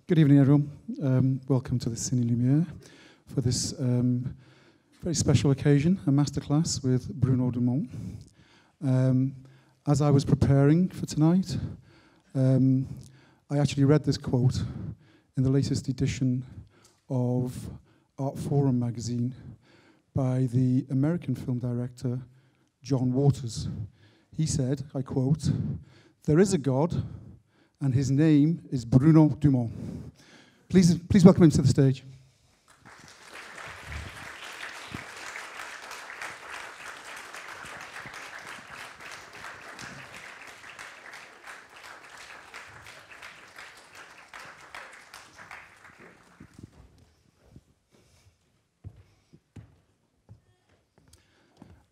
Good evening, everyone. Welcome to the Cine Lumière for this very special occasion, a masterclass with Bruno Dumont. As I was preparing for tonight, I actually read this quote in the latest edition of Art Forum magazine by the American film director John Waters. He said, I quote, "There is a God, and his name is Bruno Dumont." Please welcome him to the stage.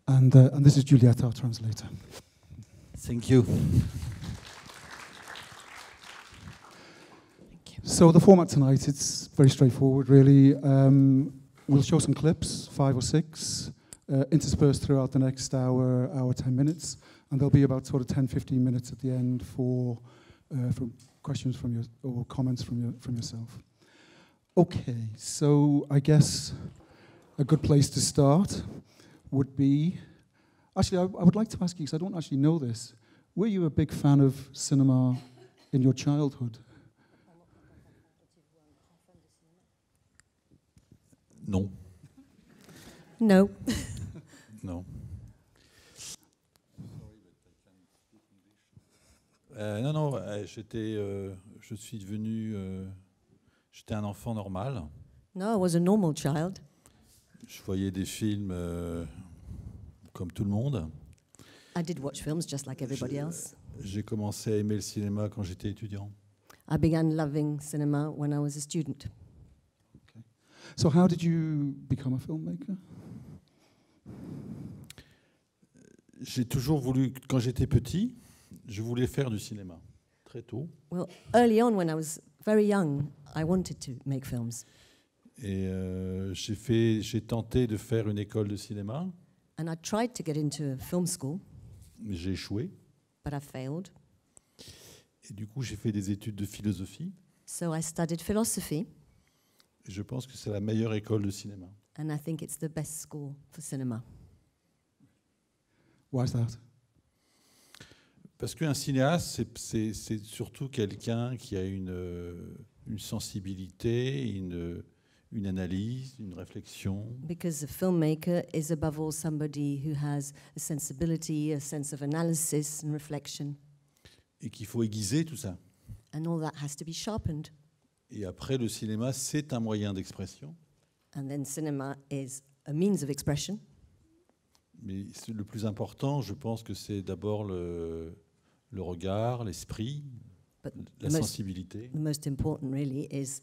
And this is Juliette, our translator. Thank you. So the format tonight, it's very straightforward, really. We'll show some clips, 5 or 6, interspersed throughout the next hour, 10 minutes, and there'll be about sort of 10, 15 minutes at the end for questions from you or comments from yourself. Okay, so I guess a good place to start would be, actually, I would like to ask you, because I don't actually know this, were you a big fan of cinema in your childhood? Non. No. Non. Non, je suis devenu, j'étais un enfant normal. No, I was a normal child. Je voyais des films comme tout le monde. I did watch films just like everybody else. J'ai commencé à aimer le cinéma quand j'étais étudiant. I began loving cinema when I was a student. Okay. So how did you become a filmmaker? J'ai toujours voulu, quand j'étais petit, je voulais faire du cinéma, très tôt. Well, early on when I was very young, I wanted to make films. Et j'ai tenté de faire une école de cinéma. And I tried to get into a film school, Mais j'ai échoué. but I failed. Et du coup, j'ai fait des études de philosophie. So I studied philosophy, Et je pense que c'est la meilleure école de cinéma. and I think it's the best school for cinema. Why is that? Parce qu'un cinéaste, c'est surtout quelqu'un qui a une sensibilité, une analyse, une réflexion. Because a filmmaker is above all somebody who has a sensibility, a sense of analysis and reflection. Et qu'il faut aiguiser tout ça. And all that has to be sharpened. Et après, le cinéma, c'est un moyen d'expression. And then cinema is a means of expression. Mais le plus important, je pense que c'est d'abord le regard, l'esprit, But la sensibilité. The most important really is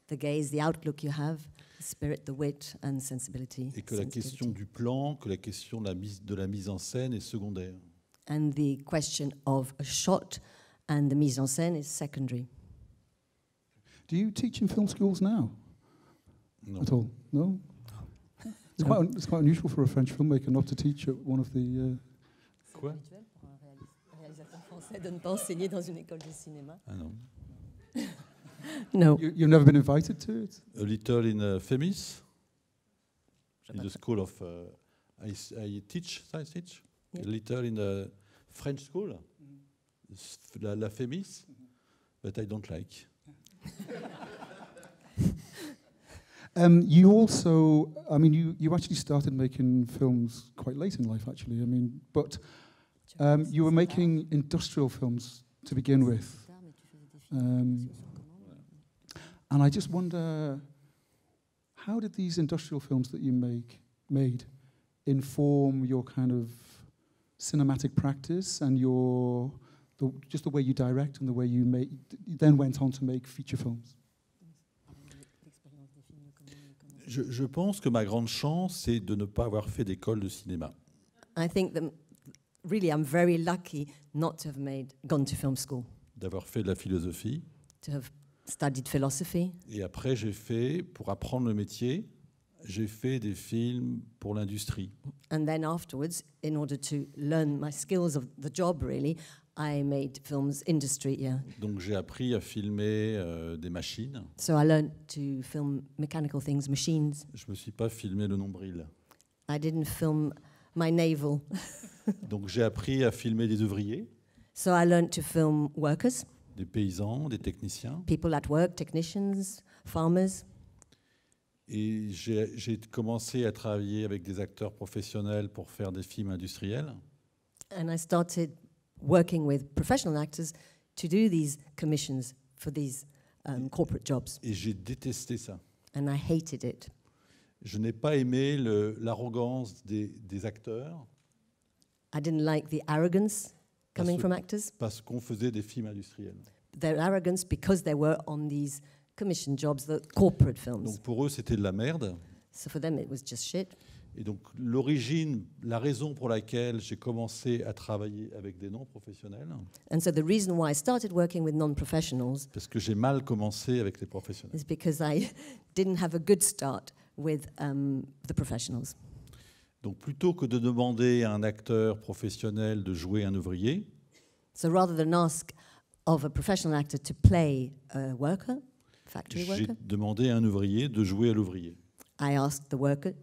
the gaze, the outlook you have, the spirit, the wit and sensibility. Et que la question du plan, que la question de la mise en scène est secondaire. And the question of a shot and the mise en scène is secondary. Do you teach in film schools now? Non. At all? No? It's quite unusual for a French filmmaker not to teach at one of the... Quoi? C'est habituel pour un réalisateur français de ne pas enseigner dans une école de cinéma. Ah non. No. You've never been invited to it? A little in Fémis, in the school of... I teach. Yeah. A little in the French school, la Fémis, but I don't like. You also, I mean, you actually started making films quite late in life, actually. I mean, but you were making industrial films to begin with. And I just wonder, how did these industrial films that you made inform your kind of cinematic practice and just the way you direct and the way you then went on to make feature films? Je pense que ma grande chance, c'est de ne pas avoir fait d'école de cinéma. I think that really I'm very lucky not to have gone to film school, D'avoir fait de la philosophie. to have studied philosophy. Et après, pour apprendre le métier, j'ai fait des films pour l'industrie. And then afterwards, in order to learn my skills of the job really, I made films industry, yeah. Donc j'ai appris à filmer des machines. So I learned to film mechanical things, machines. Je me suis pas filmé le nombril. I didn't film my navel. Donc j'ai appris à filmer des ouvriers, So I learned to film workers, des paysans, des techniciens. people at work, technicians, farmers. Et j'ai commencé à travailler avec des acteurs professionnels pour faire des films industriels. And I started working with professional actors to do these commissions for these corporate jobs. Et j'ai détesté ça. And I hated it. Je n'ai pas aimé l'arrogance des acteurs I didn't like the arrogance coming Parce- from actors. parce qu'on faisait des films industriels. Their arrogance because they were on these commission jobs, the corporate films. Donc pour eux, c'était de la merde. So for them, it was just shit. Et donc l'origine, la raison pour laquelle j'ai commencé à travailler avec des non-professionnels, And so the reason why I started working with non-professionals parce que j'ai mal commencé avec les professionnels. is because I didn't have a good start with the professionals. Donc plutôt que de demander à un acteur professionnel de jouer un ouvrier, So rather than ask of a professional actor to play a worker, factory j'ai worker, demandé à un ouvrier de jouer à l'ouvrier. I asked the worker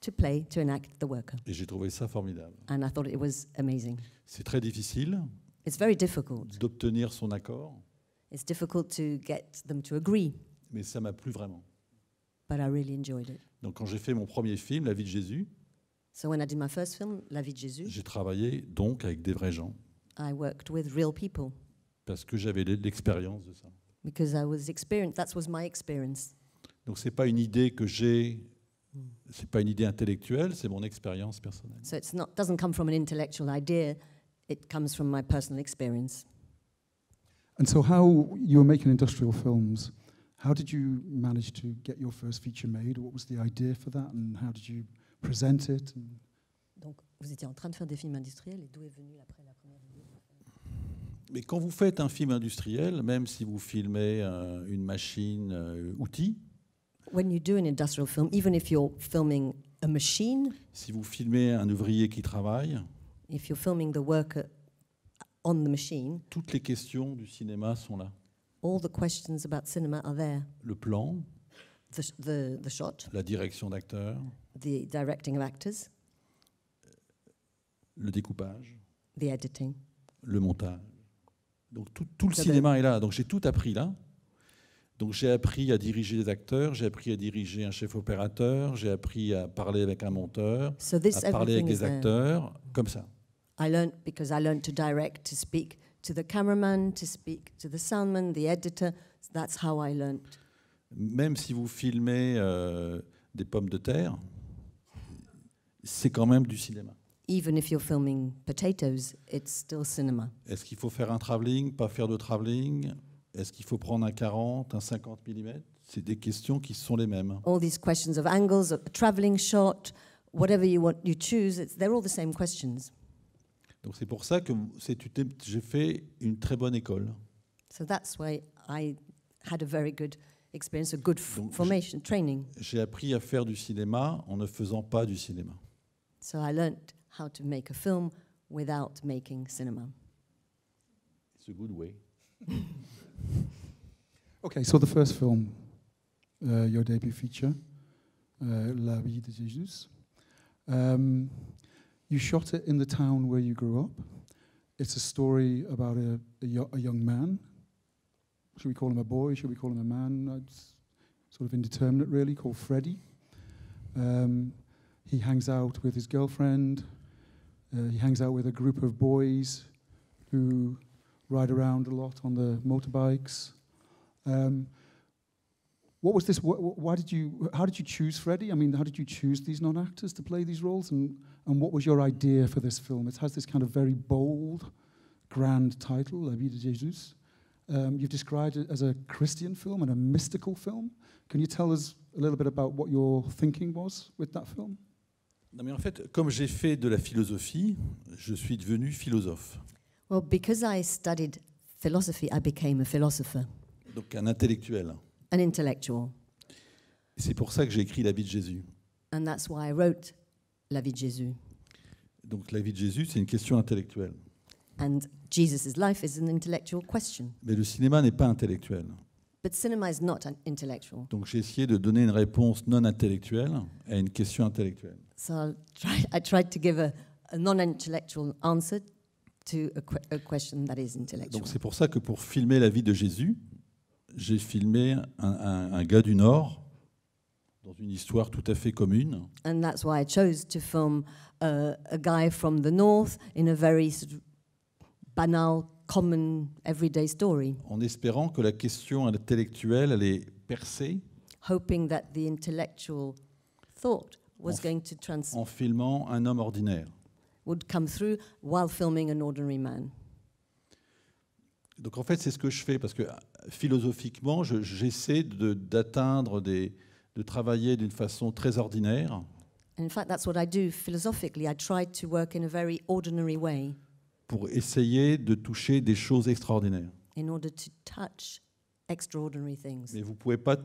to enact the worker. Et j'ai trouvé ça formidable. And I thought it was amazing. C'est très difficile It's very difficult. d'obtenir son accord, It's difficult to get them to agree, mais ça m'a plu vraiment. but I really enjoyed it. Donc quand j'ai fait mon premier film, La vie de Jésus, So when I did my first film, La vie de Jésus, j'ai travaillé donc avec des vrais gens, I worked with real people parce que j'avais l'expérience de ça. because I was experienced. That was my experience. Donc c'est pas une idée que j'ai, c'est pas une idée intellectuelle, c'est mon expérience personnelle. So doesn't come from an intellectual idea. It comes from my personal experience. And so how you were making industrial films, how did you manage to get your first feature made? What was the idea for that and how did you present it? Donc, vous étiez en train de faire des films industriels et d'où est venue après la première idée? Mais quand vous faites un film industriel, même si vous filmez une machine outil, When you do an industrial film, even if you're filming a machine, si vous filmez un ouvrier qui travaille, if you're filming the worker on the machine, toutes les questions du cinéma sont là. all the questions about cinema are there. Le plan, The shot, la direction d'acteur, the directing of actors, le découpage, the editing. le montage. Donc tout le Ça cinéma est là. Donc j'ai tout appris là. Donc j'ai appris à diriger des acteurs, j'ai appris à diriger un chef opérateur, j'ai appris à parler avec un monteur, So this à parler avec everything is des there. acteurs, comme ça. I learned because I learned to direct, to speak to the cameraman, to speak to the soundman, the editor. That's how I learned. Même si vous filmez des pommes de terre, c'est quand même du cinéma. Even if you're filming potatoes, it's still cinema. Est-ce qu'il faut faire un travelling, pas faire de travelling? Est-ce qu'il faut prendre un 40, un 50 mm? C'est des questions qui sont les mêmes. All these questions of angles, a traveling shot, whatever you choose, they're all the same questions. Donc c'est pour ça que j'ai fait une très bonne école. So that's why I had a very good experience, a good Donc, formation, training. J'ai appris à faire du cinéma en ne faisant pas du cinéma. So I learned how to make a film without making cinema. It's a good way. Okay, so the first film, your debut feature, La vie de Jésus. You shot it in the town where you grew up. It's a story about a young man. Should we call him a boy? Should we call him a man? It's sort of indeterminate, really, called Freddie. He hangs out with his girlfriend. He hangs out with a group of boys who ride around a lot on the motorbikes. What was this? How did you choose Freddie? I mean, how did you choose these non-actors to play these roles? And what was your idea for this film? It has this kind of very bold, grand title, La vie de Jésus. You've described it as a Christian film and a mystical film. Can you tell us a little bit about what your thinking was with that film? Non, mais en fait, comme j'ai fait de la philosophie, je suis devenu philosophe. Well, because I studied philosophy, I became a philosopher, Donc un intellectuel. an intellectual. Et c'est pour ça que j'ai écrit La vie de Jésus. And that's why I wrote La vie de Jésus. Donc la vie de Jésus, c'est une question intellectuelle. And Jesus' life is an intellectual question. Mais le cinéma n'est pas intellectuel. But cinema is not intellectual. Donc j'ai essayé de donner une réponse non intellectuelle à une question intellectuelle. So I tried to give a non-intellectual answer to a question that is intellectual. Donc c'est pour ça que pour filmer la vie de Jésus, j'ai filmé un gars du Nord dans une histoire tout à fait commune. And that's why I chose to film a guy from the north in a very sort of banal, common, everyday story, En espérant que la question intellectuelle allait percer hoping that the intellectual thought was En- going to en filmant un homme ordinaire. would come through while filming an ordinary man. Donc en fait, c'est ce que je fais parce que philosophiquement, j'essaie d'atteindre de travailler d'une façon très ordinaire And in fact, that's what I do philosophically. I try to work in a very ordinary way pour essayer de toucher des choses extraordinaires. in order to touch extraordinary things. Mais vous ne pouvez pas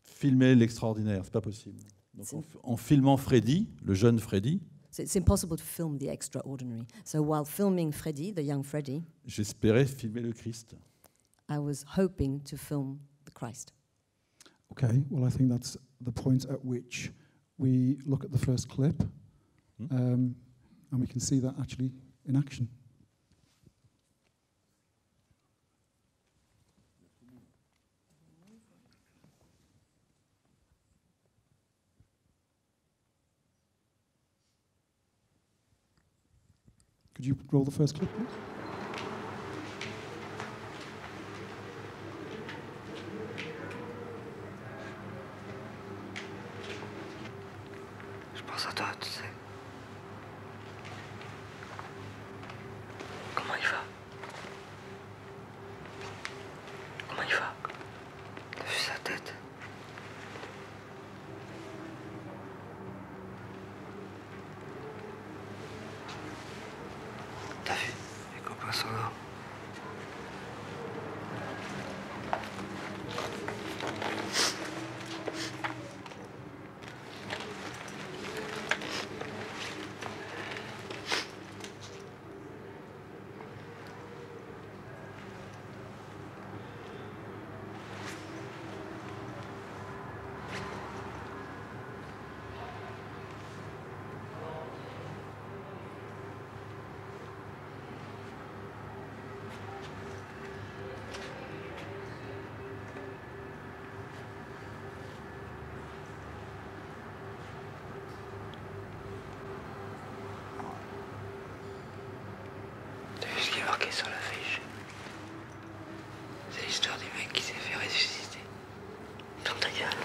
filmer l'extraordinaire, c'est pas possible. Donc en filmant Freddy, le jeune Freddy, So it's impossible to film the extraordinary. So while filming Freddy, the young Freddy, j'espérais filmer le Christ. I was hoping to film the Christ. Okay, well, I think that's the point at which we look at the first clip, and we can see that actually in action. Could you roll the first clip, please? Je pense à toi, tu sais. Comment il va? Comment il va? T'as vu sa tête? T'as vu? Les copains sont là. T'as vu ce qui est marqué sur l'affiche? C'est l'histoire du mec qui s'est fait ressusciter. Dans ta gueule.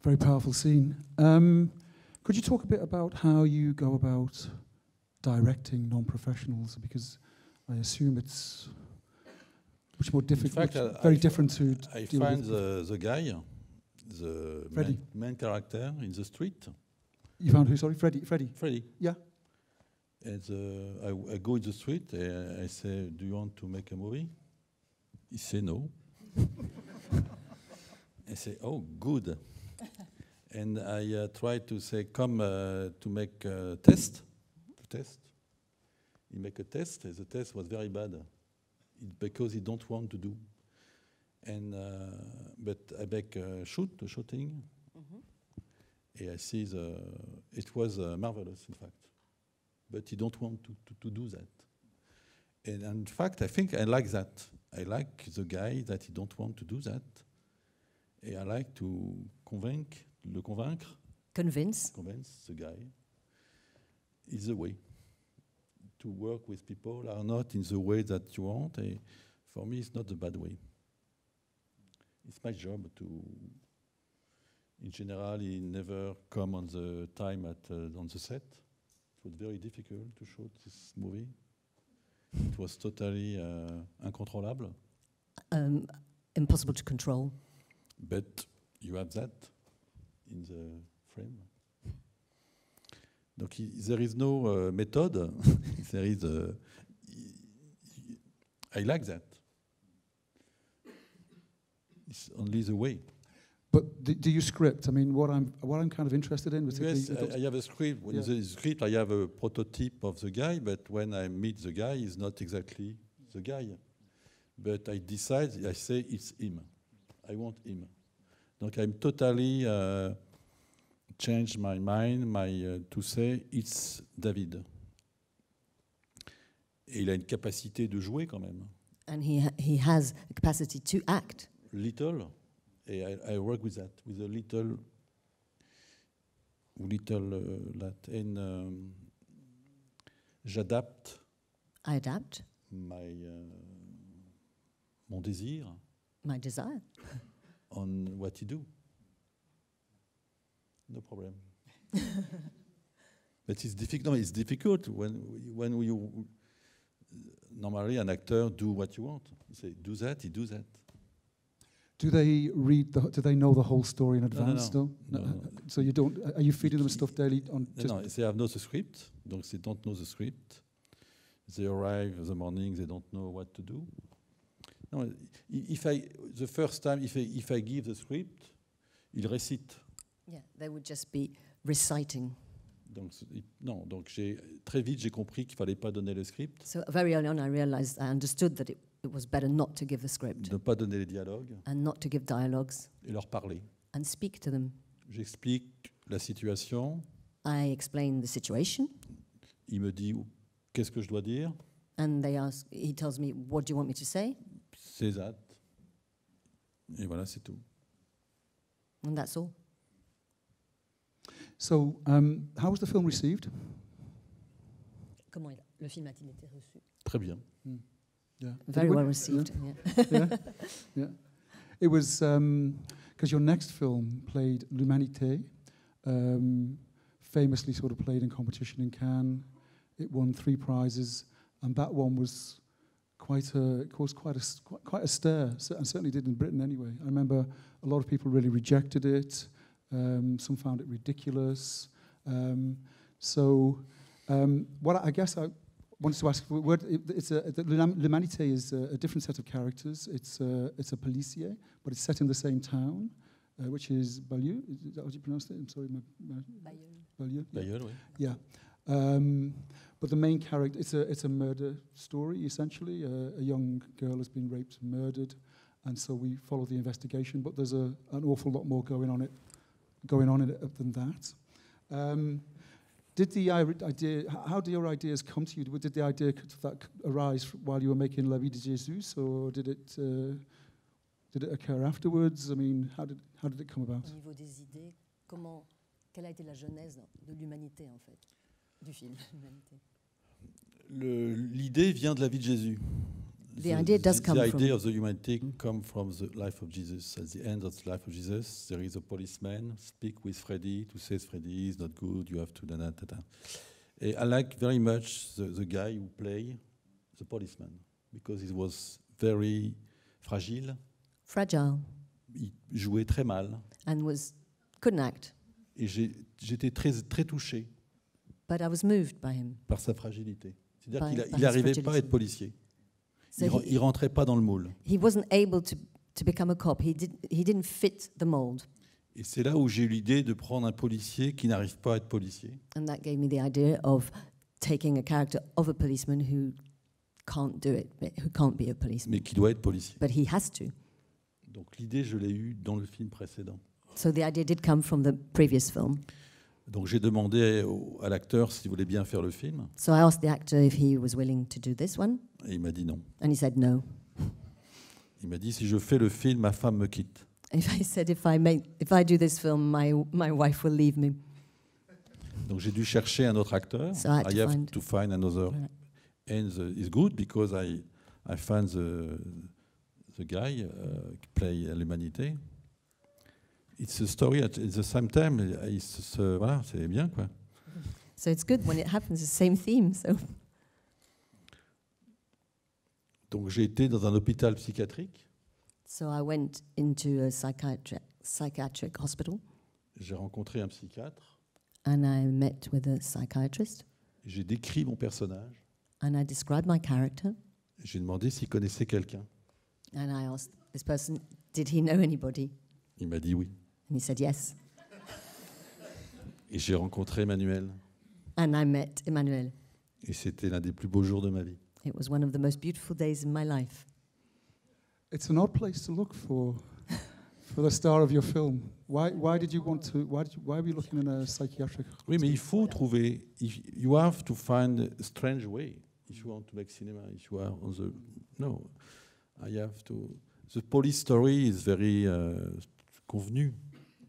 Very powerful scene. Could you talk a bit about how you go about directing non-professionals? Because I assume it's much more difficult, fact, very different to I deal find with. the guy, the Freddy. main character in the street, You found who? Sorry, Freddy. Freddy. Yeah. And I go in the street and I say, "Do you want to make a movie?" He say no. I say, "Oh, good." And I try to say, "Come to make a test." He make a test, and the test was very bad because he don't want to do. And but I make a shooting, and I see it was marvelous, in fact. But he don't want to do that. And in fact, I think I like that. I like the guy that he don't want to do that. And I like to convince the guy is the way. To work with people are not in the way that you want. And for me, it's not the bad way. It's my job to. In general, he never come on the time on the set. It was very difficult to shoot this movie. It was totally incontrollable. Impossible to control. But you have that in the frame. Donc there is no method. There is. I like that. It's only the way. But do you script? I mean, what I'm kind of interested in. Yes, I have a script. In the script, I have a prototype of the guy, but when I meet the guy, he's not exactly the guy. But I decide, I say it's him. I want him. Donc I'm totally change my mind, to say it's David. Et il a une capacité de jouer quand même. And he has a capacity to act. Little. I work with that, with a little that. And j'adapte. I adapt. Mon désir. My desire. On what you do. No problem. But it's difficult. No, it's difficult when you normally an actor do what you want. You say do that, he do that. Do they read? Do they know the whole story in advance? No. So you don't. Are you feeding them stuff daily? No, they have no the script. Donc they don't know the script. They arrive in the morning. They don't know what to do. No, the first time, if I give the script, ils récitent. Yeah, they would just be reciting. Donc très vite j'ai compris qu'il fallait pas donner le script. So very early on, I understood that it was better not to give the script. De ne pas donner les dialogues. And not to give dialogues. Et leur parler. And speak to them. J'explique la situation. I explain the situation. Il me dit qu'est-ce que je dois dire. And he tells me, what do you want me to say? C'est that. Et voilà, c'est tout. And that's all. So, how was the film received? Comment le film a-t-il été reçu? Très bien. Yeah. Very well received. Yeah. Yeah. It was because your next film played L'Humanité, famously sort of played in competition in Cannes. It won 3 prizes, and that one was caused quite a stir, and certainly did in Britain anyway. I remember a lot of people really rejected it. Some found it ridiculous. What I guess I wanted to ask, L'Humanité is a different set of characters. It's a policier, but it's set in the same town, which is Bayeux. Is that what you pronounced it? I'm sorry, Bayeux. Bayeux, oui. Yeah. But the main character, it's a murder story, essentially. A young girl has been raped and murdered, and so we follow the investigation, but there's an awful lot more going on in it than that. How did your ideas come to you? Did the idea that arise while you were making La Vie de Jésus, or did it occur afterwards? I mean, how did it come about? Au niveau des idées, quelle a été la genèse de l'humanité en fait, du film L'Humanité? L'idée vient de la vie de Jésus. The idea does come from... The idea of the humanity come from the life of Jesus. At the end of the life of Jesus, there is a policeman speak with Freddy to say Freddy is not good, you have to da da da. I like very much the guy who played the policeman because he was very fragile. Il jouait très mal. And couldn't act. Et j'étais très très touché But I was moved by him. par sa fragilité. C'est-à-dire By qu'il his n'arrivait pas à fragility. être policier. So Il ne rentrait pas dans le moule. he wasn't able to become a cop. He didn't fit the mold. Et c'est là où j'ai eu l'idée de prendre un policier qui n'arrive pas à être policier. And that gave me the idea of taking a character of a policeman who can't do it, who can't be a policeman. Mais qui doit être policier. But he has to. Donc l'idée, je l'ai eue dans le film précédent. So the idea did come from the previous film. Donc j'ai demandé à l'acteur s'il voulait bien faire le film, So I asked the actor if he was willing to do this one, et il m'a dit non. and he said no. Il m'a dit si je fais le film, ma femme me quitte. If I said if I do this film, my wife will leave me. Donc j'ai dû chercher un autre acteur. So I had I to have find- to find another. Right. And it's good because I find the guy qui play l'humanité. It's a story at the same time. Voilà, c'est bien quoi. So it's good when it happens, the same theme. So Donc j'ai été dans un hôpital psychiatrique. I went into a psychiatric hospital, J'ai rencontré un psychiatre. and I met with a psychiatrist, J'ai décrit mon personnage. and I described my character, J'ai demandé s'il connaissait quelqu'un. and I asked this person, did he know anybody? Il m'a dit oui. And he said yes. Et j'ai rencontré Emmanuel. And I met Emmanuel. Et c'était l'un des plus beaux jours de ma vie. It was one of the most beautiful days in my life. It's an odd place to look for the star of your film. Why did you want to? Why were you looking in a psychiatric? Oui, mais il faut trouver. You have to find a strange way if you want to make cinema. If you are on the no, I have to. The police story is very convenu,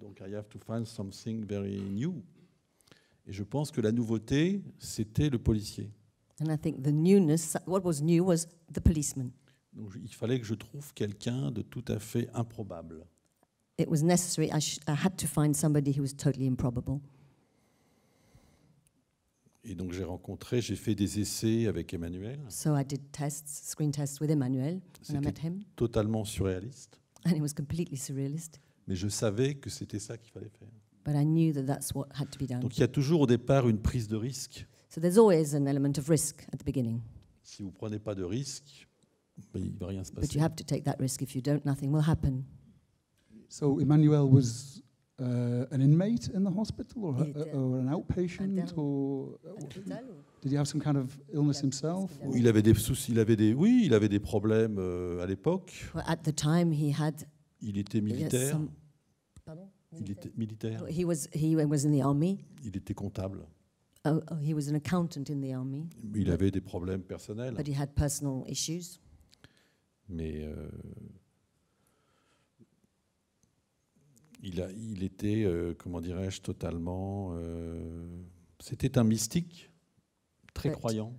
donc I have to find something very new. Et je pense que la nouveauté, c'était le policier. And I think the newness, what was new was the policeman. Donc il fallait que je trouve quelqu'un de tout à fait improbable. It was necessary. I had to find somebody who was totally improbable. Et donc j'ai fait des essais avec Emmanuel, So I did screen tests with Emmanuel, and I met C'était- him, totalement surréaliste. and it was completely surrealist. Mais je savais que c'était ça qu'il fallait faire. But I knew that that's what had to be done. Donc il y a toujours au départ une prise de risque. So there's always an element of risk at the beginning, Si vous ne prenez pas de risque, ben, il ne va rien se but passer. you have to take that risk. If you don't, nothing will happen. So Emmanuel was an inmate in the hospital, or an outpatient, Interne. or did he have some kind of illness himself? or- Il avait des soucis, il avait des problèmes à l'époque. Well, at the time, he had Il était militaire. some. Pardon? Il était militaire. He was in the army. Il était comptable. He was an accountant in the army, Il avait des problèmes personnels. but he had personal issues. Mais il était, comment dirais-je, totalement. C'était un mystique, très But- croyant.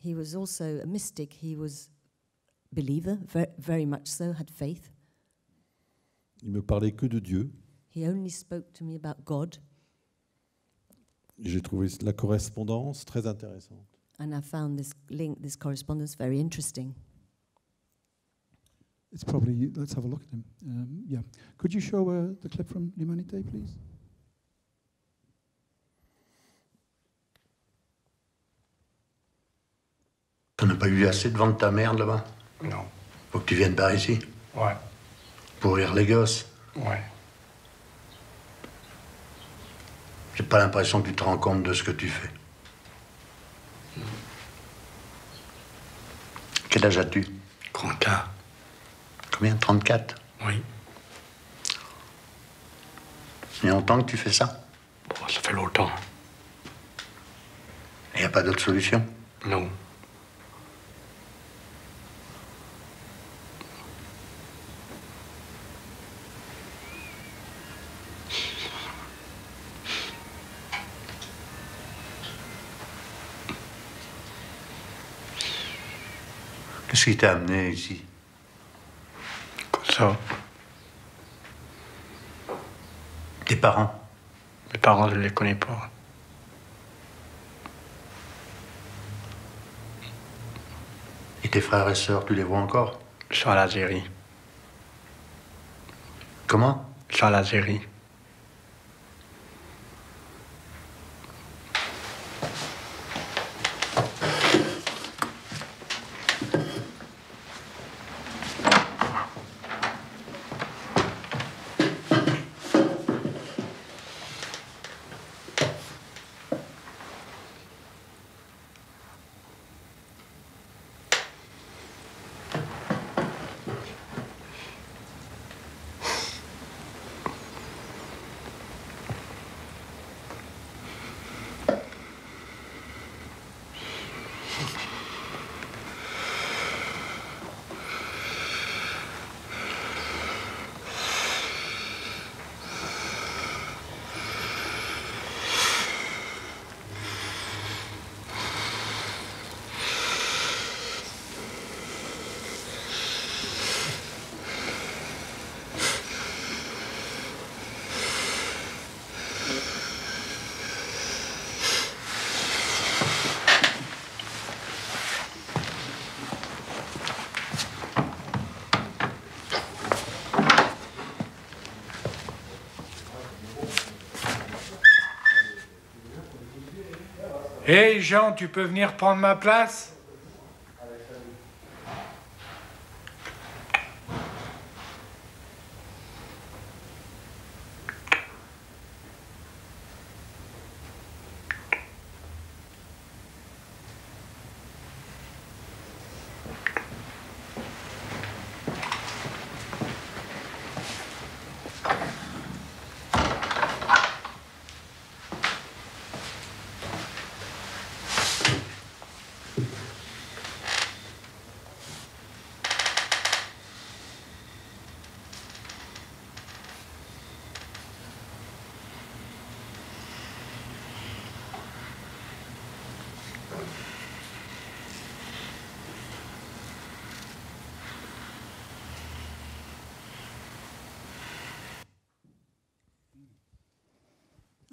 He was also a mystic. He was believer, very much so, had faith. Il me parlait que de Dieu. He only spoke to me about God, J'ai trouvé la correspondance très intéressante. and I found this correspondence very interesting. It's probably. Let's have a look at him. Yeah. Could you show the clip from L'Humanité, please? T'en as pas eu assez de vendre ta merde là-bas? Non. Faut que tu viennes par ici. Ouais. Pour rire les gosses. Ouais. J'ai pas l'impression que tu te rends compte de ce que tu fais. Quel âge as-tu? 34. Combien? 34? Oui. Il y a longtemps que tu fais ça? Bon, ça fait longtemps. Il n'y a pas d'autre solution? Non. Qu'est-ce qui t'a amené ici? Comme ça. Tes parents? Mes parents, je ne les connais pas. Et tes frères et sœurs, tu les vois encore? Ils sont en Algérie. Comment? Ils sont en Algérie. Hey Jean, tu peux venir prendre ma place?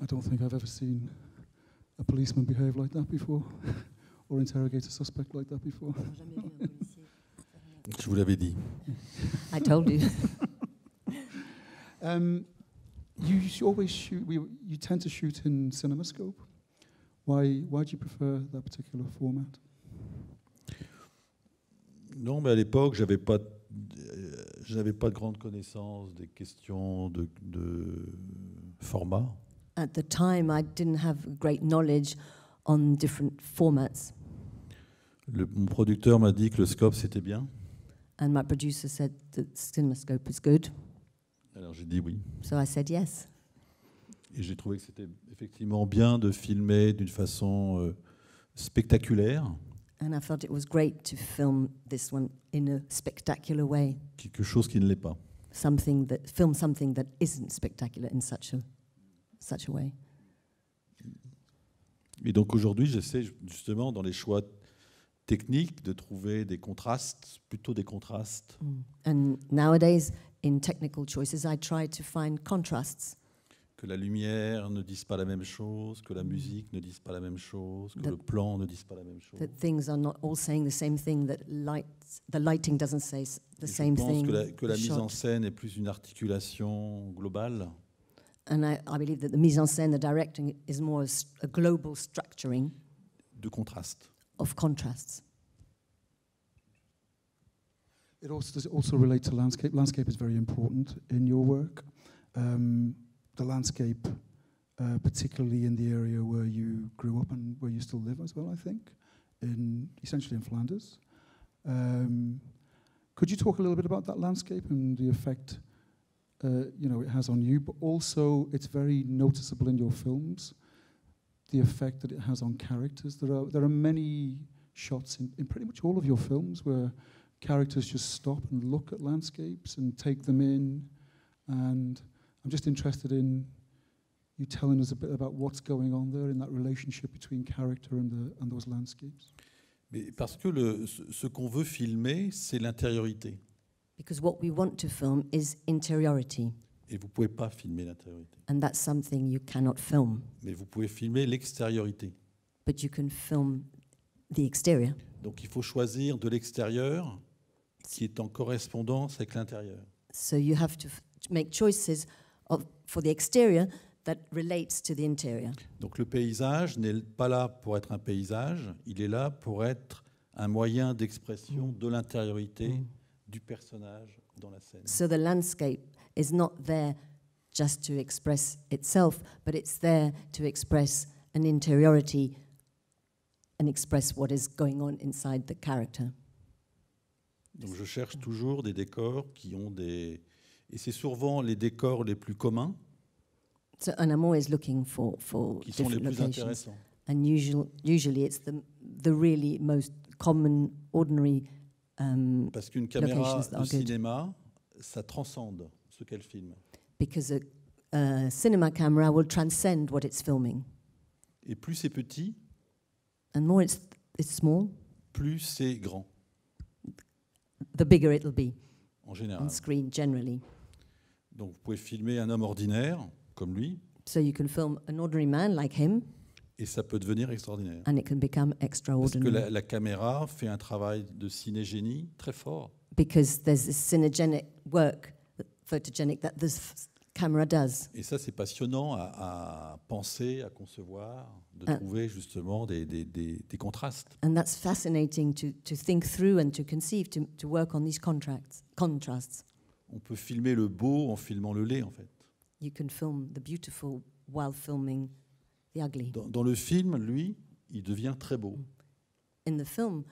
I don't think I've ever seen a policeman behave like that before, or interrogate a suspect like that before. Je vous l'avais dit. I told you. You always shoot. You tend to shoot in CinemaScope. Why do you prefer that particular format? Non, mais à l'époque, je n'avais pas de grande connaissance des questions de format. At the time, I didn't have great knowledge on different formats. Mon producteur m'a dit que le scope, c'était bien. And my producer said that CinemaScope was good. Alors j'ai dit oui. So I said yes. Et j'ai trouvé que c'était effectivement bien de filmer d'une façon spectaculaire. And I felt it was great to film this one in a spectacular way. Quelque chose qui ne l'est pas. Film something that isn't spectacular in such a way. Et donc aujourd'hui, j'essaie justement dans les choix techniques de trouver des contrastes, plutôt des contrastes. And nowadays, in technical choices, I try to find contrasts. Que la lumière ne dise pas la même chose, que la musique ne dise pas la même chose, que le plan ne dise pas la même chose. That things are not all saying the same thing, that the lighting doesn't say the same thing. Je pense que la mise en scène est plus une articulation globale. And I believe that the mise en scène, the directing, is more a global structuring de contraste. Of contrasts. It also relate to landscape. Landscape is very important in your work. The landscape, particularly in the area where you grew up and where you still live as well, I think, essentially in Flanders. Could you talk a little bit about that landscape and the effect it has on you, but also it's very noticeable in your films, the effect that it has on characters. There are many shots in pretty much all of your films where characters just stop and look at landscapes and take them in, and I'm just interested in you telling us a bit about what's going on there in that relationship between character and those landscapes. Mais parce que ce qu'on veut filmer, c'est l'intériorité. Because what we want to film is interiority. Et vous ne pouvez pas filmer l'intériorité. And that's something you cannot film. Mais vous pouvez filmer l'extériorité. But you can film the exterior. Donc il faut choisir de l'extérieur qui est en correspondance avec l'intérieur. So you have to make choices for the exterior that relates to the interior. Donc le paysage n'est pas là pour être un paysage, il est là pour être un moyen d'expression de l'intériorité du personnage dans la scène. So the landscape is not there just to express itself, but it's there to express an interiority and express what is going on inside the character. Donc je cherche toujours des décors qui ont des... Et c'est souvent les décors les plus communs And I'm always looking for qui sont les different plus locations. intéressants. And usually it's the really most common, ordinary Parce qu'une caméra locations that de are good. cinéma, ça transcende ce qu'elle filme. Because a cinema camera will transcend what it's filming. Et plus c'est petit, And more it's small, plus c'est grand, the bigger it'll be en général. on screen generally. Donc vous pouvez filmer un homme ordinaire, comme lui, So you can film an ordinary man like him, et ça peut devenir extraordinaire. and it can become Parce que extraordinary. la caméra fait un travail de cinégénie très fort. Because there's this cinegenic work, photogenic, that this camera does. Et ça, c'est passionnant à penser, à concevoir, de Ah. trouver justement des contrastes. And that's fascinating to think through and to conceive, to work on these contrasts. On peut filmer le beau en filmant le laid, en fait. You can film the beautiful while filming the ugly. Dans le film, lui, il devient très beau. In the film,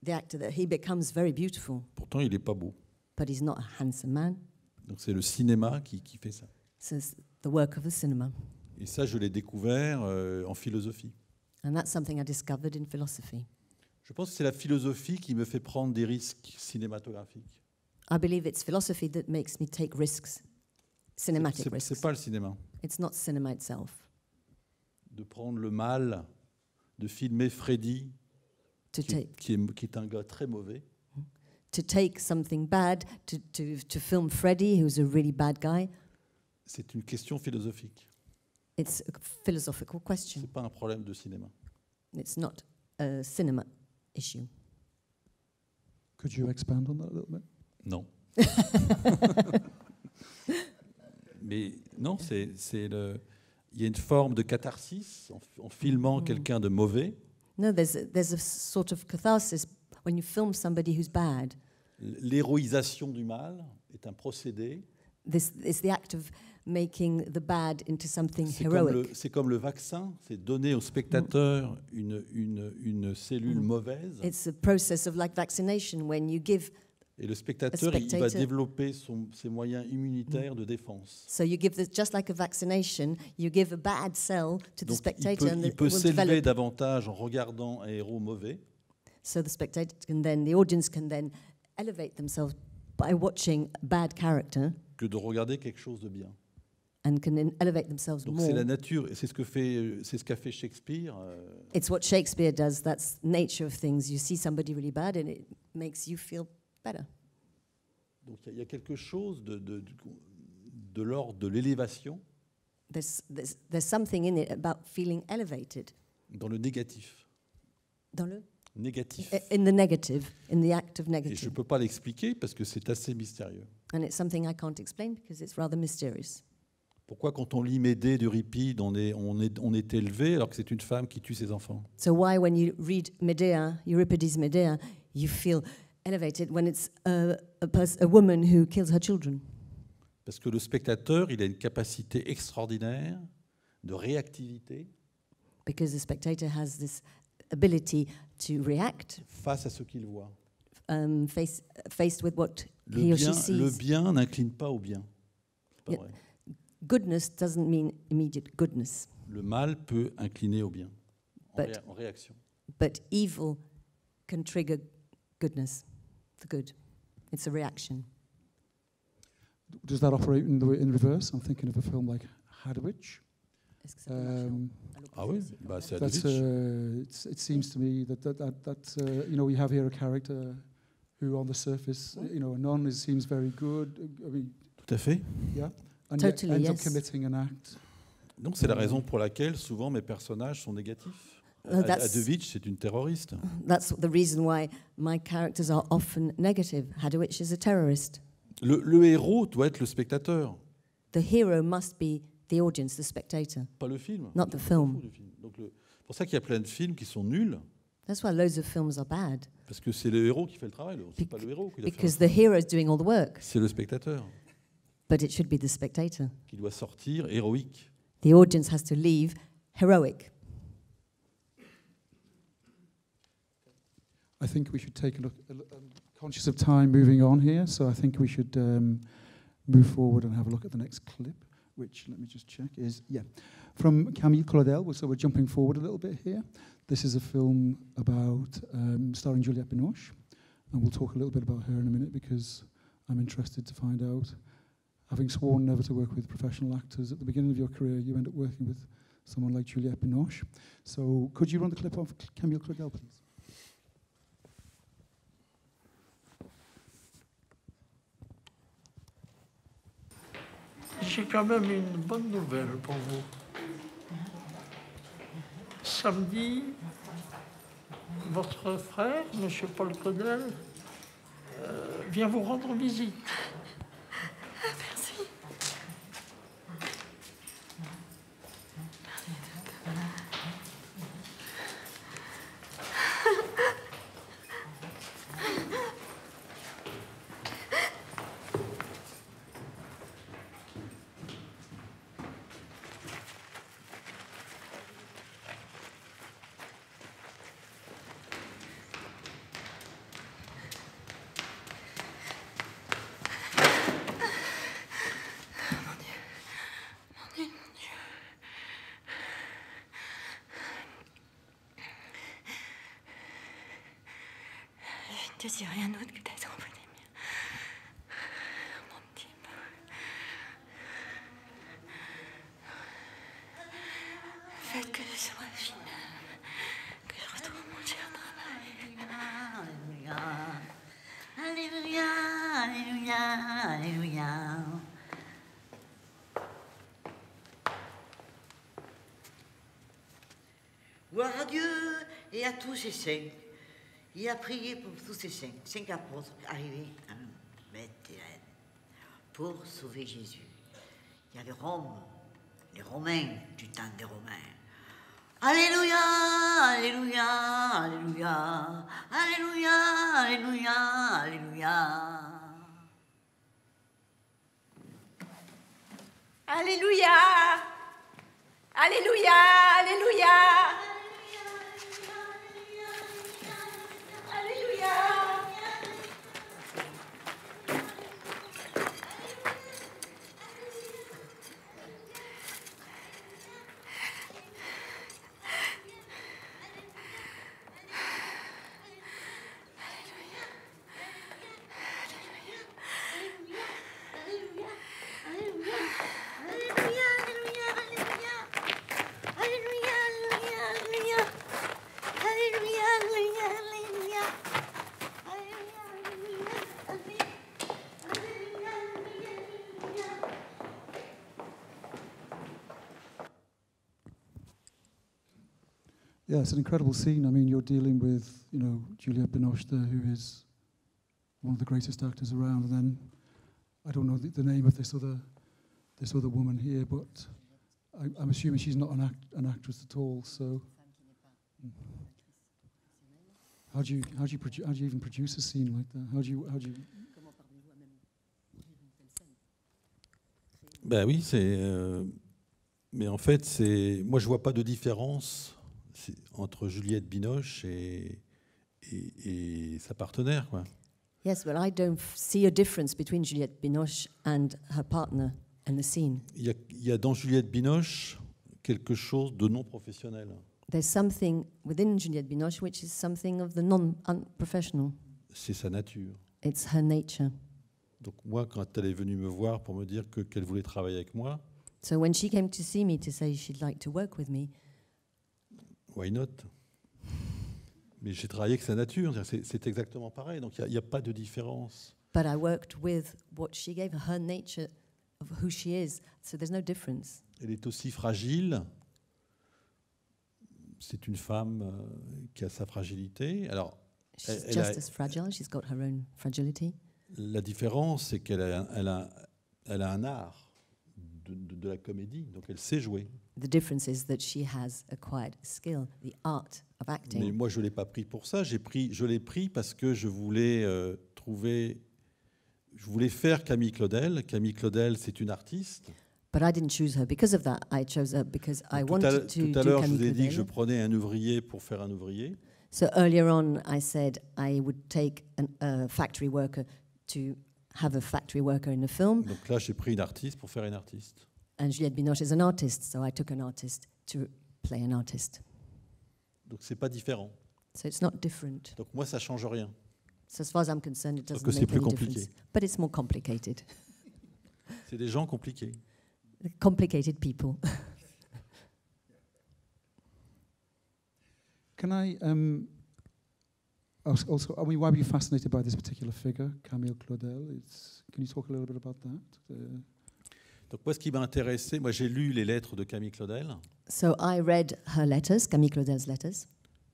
the actor, that he becomes very beautiful, Pourtant, il n'est pas beau. but he's not a handsome man. Donc c'est le cinéma qui fait ça. So it's the work of the cinema. Et ça, je l'ai découvert en philosophie. And that's something I discovered in philosophy. Je pense que c'est la philosophie qui me fait prendre des risques cinématographiques. I believe it's philosophy that makes me take risks, cinematic risks. C'est pas le cinéma. It's not cinema itself. De prendre le mal, de filmer Freddy, To qui est un gars très mauvais, take something bad, to film Freddy, who's a really bad guy, c'est une question philosophique. it's a philosophical question. C'est pas un problème de cinéma. It's not a cinema issue. Could you expand on that a little bit? Non. Mais non, il y a une forme de catharsis en filmant quelqu'un de mauvais. No, there's a sort of catharsis when you film somebody who's bad. L'héroïsation du mal est un procédé. This is the act of making the bad into something heroic. C'est comme le vaccin, c'est donner au spectateur une cellule mauvaise. It's a process of like vaccination when you give. Et le spectateur, il va développer ses moyens immunitaires de défense. So you give just like a vaccination, you give a bad cell to the Donc, spectator, and il peut it will s'élever develop. davantage en regardant un héros mauvais. So the audience can then elevate themselves by watching a bad character, Que de regarder quelque chose de bien. and can then elevate themselves Donc more. c'est la nature, et c'est ce qu'a fait Shakespeare. It's what Shakespeare does. That's the nature of things. You see somebody really bad, and it makes you feel better. Donc il y a quelque chose de l'ordre de l'élévation There's something in it about feeling elevated. dans le négatif. Dans le Négatif. in the negative, in the act of Et je ne negative. peux pas l'expliquer parce que c'est assez mystérieux. And it's something I can't explain because it's rather mysterious. Pourquoi quand on lit Médée d'Euripide, on est élevé alors que c'est une femme qui tue ses enfants? So why, when you read Medea, Euripides' Medea, you feel elevated when it's a woman who kills her children? Parce que le spectateur, il a une capacité extraordinaire de réactivité Because the spectator has this ability to react face à ce qu'il voit. faced with what he or she Le sees. bien n'incline pas au bien. C'est pas Yeah. vrai. Goodness doesn't mean immediate goodness, Le mal peut incliner au bien, en réaction. but evil can trigger goodness, the good. It's a reaction. Does that operate in reverse? I'm thinking of a film like Hadowitch. Est-ce que ça peut marcher Um, Ah oui, bah c'est That's, Hadowitch. it seems to me that you know, we have here a character who, on the surface, you know, a nun seems very good. I mean, Tout à fait. yeah, and Totally, yet ends up yes. committing an act. Donc c'est la raison pour laquelle souvent mes personnages sont négatifs. That's- Hadowitch, c'est une terroriste. That's the reason why my characters are often negative. Hadowitch is a terrorist. Le héros doit être le spectateur, The hero must be the audience, the spectator, pas le film. not the On s'en film. fout du film. Donc c'est pour ça qu'il y a plein de films qui sont nuls, That's why loads of films are bad, parce que c'est le héros qui fait le travail. C'est pas le héros qui doit faire because the hero is doing all the work, c'est le spectateur but it should be the spectator. qui doit sortir héroïque. The audience has to leave heroic. I think we should take a look. Conscious of time, moving on here, so I think we should move forward and have a look at the next clip, which, let me just check, is from Camille Claudel. So we're jumping forward a little bit here. This is a film about starring Juliette Binoche, and we'll talk a little bit about her in a minute because I'm interested to find out. Having sworn never to work with professional actors at the beginning of your career, you end up working with someone like Juliette Binoche. So could you run the clip of Camille Claudel, please? J'ai quand même une bonne nouvelle pour vous. Samedi, votre frère, M. Paul Claudel, vient vous rendre visite. Merci. te dis rien d'autre que d'être au bout des miens. Mon petit peu. Faites que je sois fine, que je retrouve mon cher travail. Alléluia, Alléluia, Alléluia. Gloire à Dieu et à tous ses saints. Il a prié pour tous ces saints, 5 apôtres arrivés à Bethléem pour sauver Jésus. Il y avait Rome, les Romains, du temps des Romains. Alléluia, Alléluia, Alléluia, Alléluia, Alléluia, Alléluia. Alléluia, Alléluia, Alléluia. Yeah, it's an incredible scene. I mean, you're dealing with, Juliette Binoche there, who is one of the greatest actors around. And then, I don't know the name of this other woman here, but I'm assuming she's not an actress at all. So, how do you even produce a scene like that? How do you? Ben oui, mais en fait, moi je vois pas de différence entre Juliette Binoche et sa partenaire, quoi. Yes, but I don't see a difference between Juliette Binoche and her partner in the scene. Il y a dans Juliette Binoche quelque chose de non professionnel. There's something within Juliette Binoche which is something of the non-professional. C'est sa nature. It's her nature. Donc moi, quand elle est venue me voir pour me dire qu'elle voulait travailler avec moi, so when she came to see me to say she'd like to work with me, why not? Mais j'ai travaillé avec sa nature, c'est exactement pareil, donc il n'y a pas de différence. But I worked with what she gave, her nature of who she is, so there's no difference. Elle est aussi fragile. C'est une femme qui a sa fragilité. Alors, she's just as fragile, she's got her own fragility. La différence, c'est qu'elle a un art de la comédie, donc elle sait jouer. The difference is that she has acquired a skill, the art of acting. Mais moi, je ne l'ai pas pris pour ça. Je l'ai pris parce que je voulais faire Camille Claudel. Camille Claudel, c'est une artiste. But I didn't choose her because of that. I chose her because I wanted to do Camille Claudel. Tout à l'heure, je vous ai dit que je prenais un ouvrier pour faire un ouvrier. So earlier on, I said I would take a factory worker to have a factory worker in a film. Donc là, j'ai pris une artiste pour faire une artiste. And Juliette Binoche is an artist, so I took an artist to play an artist. Donc c'est pas différent. So it's not different. Donc moi, ça change rien. So as far as I'm concerned, it doesn't Parce que make c'est plus any compliqué. difference. But it's more complicated. C'est des gens compliqués. Complicated people. Can I also? I mean, why were you fascinated by this particular figure, Camille Claudel? Can you talk a little bit about that? Donc moi, ce qui m'a intéressé, moi j'ai lu les lettres de Camille Claudel. So I read her letters, Camille Claudel's letters.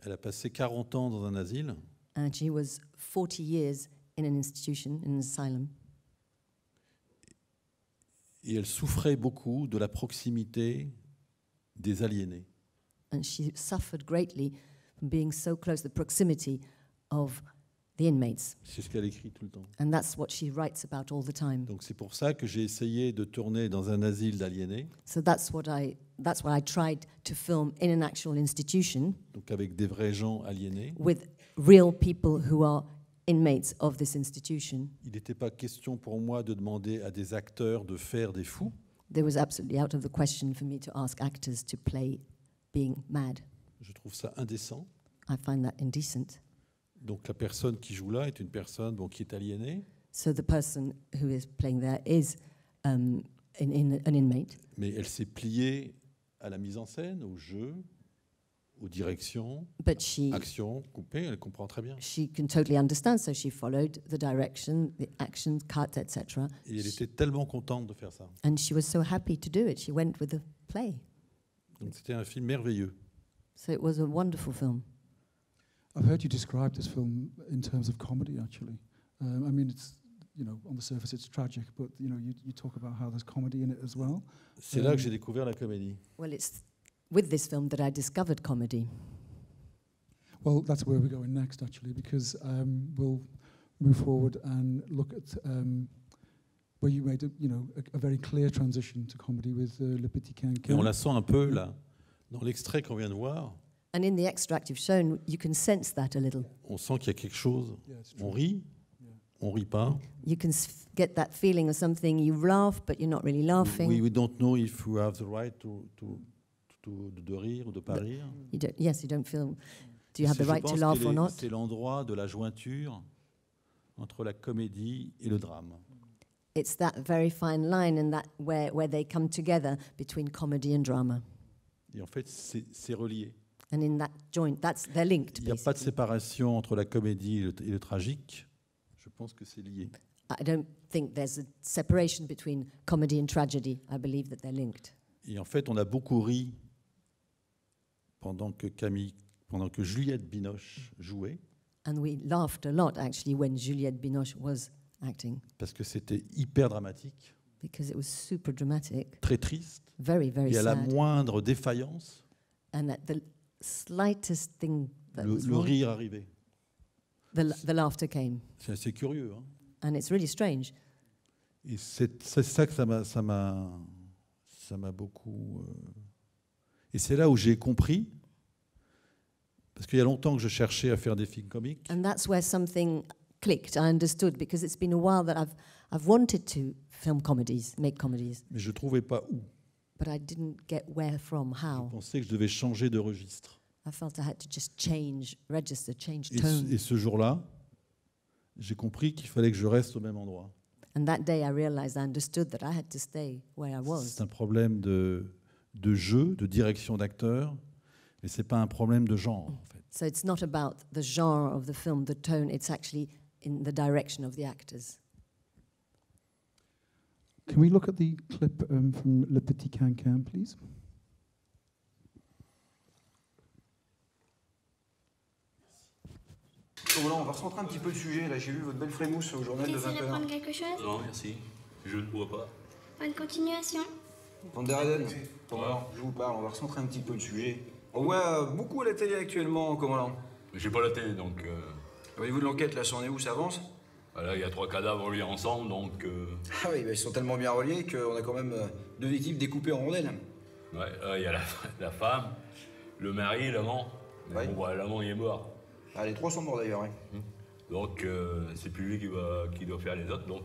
Elle a passé 40 ans dans un asile. And she was 40 years in an institution, in an asylum. Et elle souffrait beaucoup de la proximité des aliénés. And she suffered greatly from being so close, the proximity of the inmates. C'est ce qu'elle écrit tout le temps. And that's what she writes about all the time. Donc c'est pour ça que j'ai essayé de tourner dans un asile d'aliénés. So that's what I tried to film in an actual institution. Donc avec des vrais gens aliénés. With real people who are inmates of this institution. Il n'était pas question pour moi de demander à des acteurs de faire des fous. There was absolutely out of the question for me to ask actors to play being mad. Je trouve ça indécent. I find that indecent. Donc la personne qui joue là est une personne qui est aliénée. So the person who is playing there is an inmate. Mais elle s'est pliée à la mise en scène, au jeu, aux directions, But she actions, coupées, elle comprend très bien. she can totally understand, so she followed the direction, the action, cuts, etc. Et elle était tellement contente de faire ça. And she was so happy to do it. She went with the play. Donc c'était un film merveilleux. So it was a wonderful film. I've heard you describe this film in terms of comedy, actually. I mean, it's, on the surface it's tragic, but, you talk about how there's comedy in it as well. C'est là que j'ai découvert la comédie. Well, it's with this film that I discovered comedy. Well, that's where we're going next, actually, because we'll move forward and look at where you made a very clear transition to comedy with Le Petit Et on Cancan. la sent un peu là, dans l'extrait qu'on vient de voir. And in the extract you've shown, you can sense that a little. On sent qu'il y a quelque chose. Yeah, it's On true. rit, on rit pas. You can get that feeling of something, you laugh, but you're not really laughing. We don't know if you have the right de rire ou de pas rire. You don't feel, do you have Je the right to pense laugh que or not? c'est l'endroit de la jointure entre la comédie et le drame. It's that very fine line and that where they come together between comedy and drama. Et en fait, c'est relié. And in that joint, they're linked, Il n'y a pas de basically. séparation entre la comédie et le tragique. Je pense que c'est lié. I don't think there's a separation between comedy and tragedy. I believe that they're linked. Et en fait, on a beaucoup ri pendant que Juliette Binoche jouait, And we laughed a lot, actually, when Juliette Binoche was acting, parce que c'était hyper dramatique, because it was super dramatic, très triste, very, very et à la sad. moindre défaillance, And at the slightest thing that was le wrong, rire arrivait. the laughter came. C'est assez curieux, hein. And it's really strange. Et c'est ça que ça m'a beaucoup... Et c'est là où j'ai compris, parce qu'il y a longtemps que je cherchais à faire des films comiques, And that's where something clicked. I understood, because it's been a while that I've wanted to film comedies, make comedies, mais je ne trouvais pas où. but I didn't get where from, Je how. pensais que je devais changer de registre. I felt I had to just change register, change Et tone. ce jour-là, j'ai compris qu'il fallait que je reste au même endroit. And that day I realized, I understood that I had to stay where I was. C'est un problème de jeu, de direction d'acteur, mais ce n'est pas un problème de genre, en fait. So it's not about the genre of the film, the tone, it's actually in the direction of the actors. Can we look at the clip from Le Petit Cancan, please? Bon, voilà, on va recentrer un petit peu le sujet. Là, j'ai lu votre belle frémousse au journal de T'essaies de 20h. prendre quelque chose? Non, merci. Je ne bois pas. Bonne continuation. Van der Heyden, commandant, je vous parle, on va recentrer un petit peu le sujet. On voit beaucoup à la télé actuellement, commandant. Mais j'ai pas la télé, donc... Au niveau de l'enquête, là, ça en est où, ça avance? Là, il y a 3 cadavres reliés ensemble, donc... Ah oui, bah, ils sont tellement bien reliés qu'on a quand même 2 victimes découpées en rondelles. Ouais, il y a la femme, le mari, l'amant. Ouais. Bon, bah, l'amant, il est mort. Ah, les 3 sont morts d'ailleurs, hein. Donc, c'est plus lui qui doit faire les autres, donc...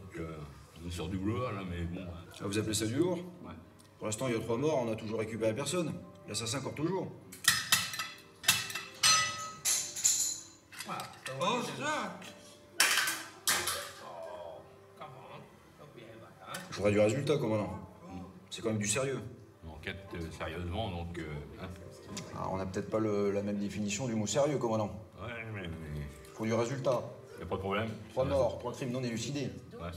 on sort du boulot, là, mais bon... Ah, vous appelez ça du lourd? Ouais. Pour l'instant, il y a 3 morts, on a toujours récupéré personne. L'assassin court toujours. Oh, ça! Je voudrais du résultat, commandant. C'est quand même du sérieux. On enquête sérieusement, donc... hein. Ah, on n'a peut-être pas la même définition du mot sérieux, commandant. Ouais, mais... Il faut du résultat. Y a pas de problème. 3 morts, 3 crimes non élucidés. Ouais.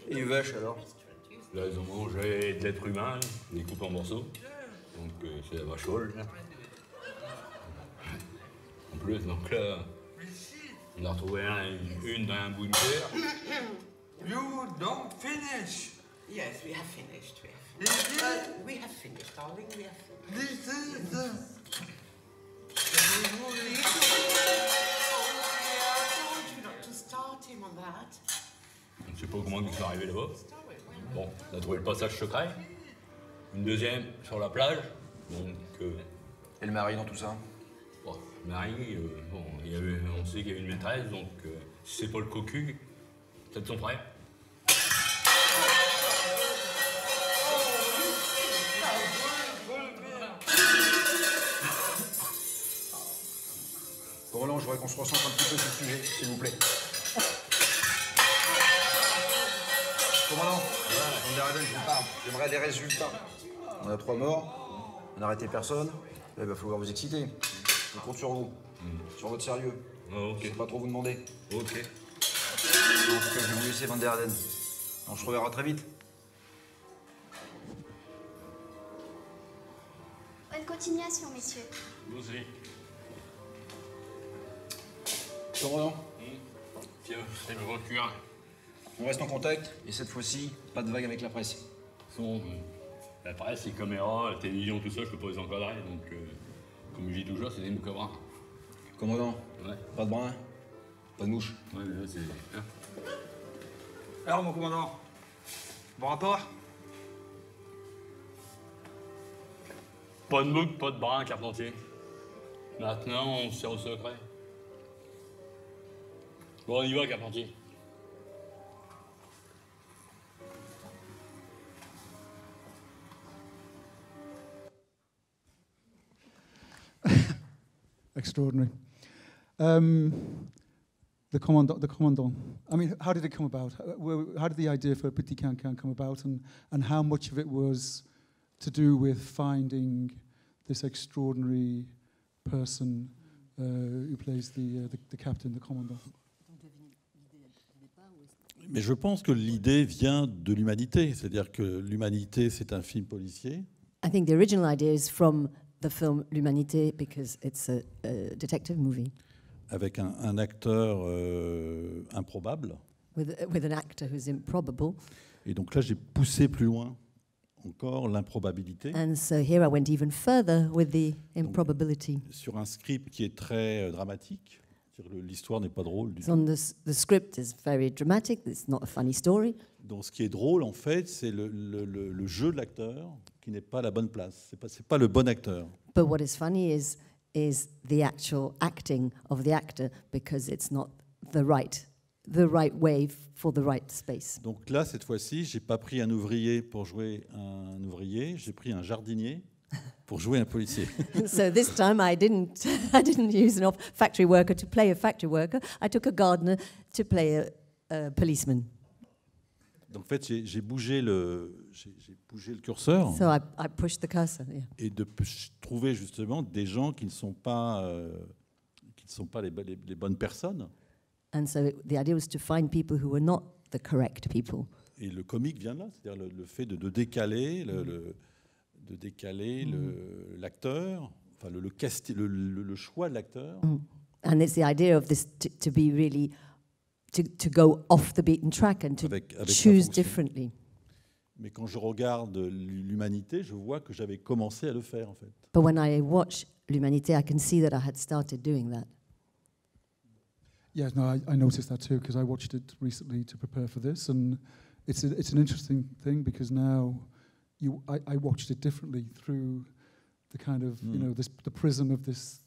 Et les vaches, alors? Là, ils ont mangé de l'être humain, des coupes en morceaux. Donc, c'est la vache folle, là. En plus, donc là, on a retrouvé une dans un bout de terre. You don't finish. Yes, we have finished. We have finished, darling. We have finished. This is the... I told you not to start him on that. On ne sait pas comment ils sont arrivés là-bas. Bon, on a trouvé le passage secret. Une deuxième sur la plage. Donc... Et le mari dans tout ça? Bon, le mari, bon, on sait qu'il y a une maîtresse, donc si c'est pas le cocu, peut-être son frère. Commandant, je faudrait qu'on se recentre un petit peu sur le sujet, s'il vous plaît. Commandant, Van der Heyden, je vous parle. J'aimerais des résultats. On a 3 morts, on n'a arrêté personne. Là, il va falloir vous exciter. Je compte sur vous, sur votre sérieux. Ok. Je ne sais pas trop vous demander. Ok. En tout cas, je vais vous laisser Van der Heyden. On se reverra très vite. Bonne continuation, messieurs. Vous aussi. Commandant, Tiens, c'est le voiture. on reste en contact, et cette fois-ci, pas de vague avec la presse. La presse, les caméras, la télévision, tout ça, je peux pas les encadrer. Donc, comme je dis toujours, c'est des moucabras. Commandant, Ouais. pas de brin, pas de mouche. Ouais, mais là, c'est. Alors, mon commandant, bon rapport? Pas de bouc, pas de brin, Carpentier. Maintenant, on se sert au secret. Bon, on y va, Carpentier. Extraordinary. The commandant. I mean, how did it come about? How did the idea for Petit Cancan come about, and how much of it was to do with finding this extraordinary person who plays the captain, the commandant? Mais je pense que l'idée vient de l'humanité, c'est-à-dire que l'humanité, c'est un film policier. I think the original idea is from the film L'Humanité because it's a detective movie. Avec un acteur improbable. With an actor who's improbable. Et donc là, j'ai poussé plus loin encore l'improbabilité. And so here I went even further with the improbability. Donc, sur un script qui est très dramatique. L'histoire n'est pas drôle du tout. The script is very dramatic. It's not a funny story. Donc ce qui est drôle, en fait, c'est le jeu de l'acteur qui n'est pas à la bonne place. C'est pas le bon acteur. But what is funny is the actual acting of the actor because it's not the right way for the right space. Donc là, cette fois-ci, j'ai pas pris un ouvrier pour jouer un ouvrier, j'ai pris un jardinier pour jouer un policier. So this time I didn't use an factory worker to play a factory worker. I took a gardener to play a policeman. Donc en fait, j'ai bougé le curseur. So I pushed the cursor. Yeah. Et de trouver justement des gens qui ne sont pas les bonnes personnes. And so the idea was to find people who were not the correct people. Et le comique vient de là, c'est-à-dire le fait de décaler l'acteur, enfin le choix de l'acteur. And it's the idea of this to be really to go off the beaten track and to avec choose differently. Mais quand je regarde l'Humanité, je vois que j'avais commencé à le faire en fait. But when I watch L'Humanité, I can see that I had started doing that. Yeah, no, I noticed that too because I watched it recently to prepare for this, and it's an interesting thing because now I watched it differently through the kind of the prism of this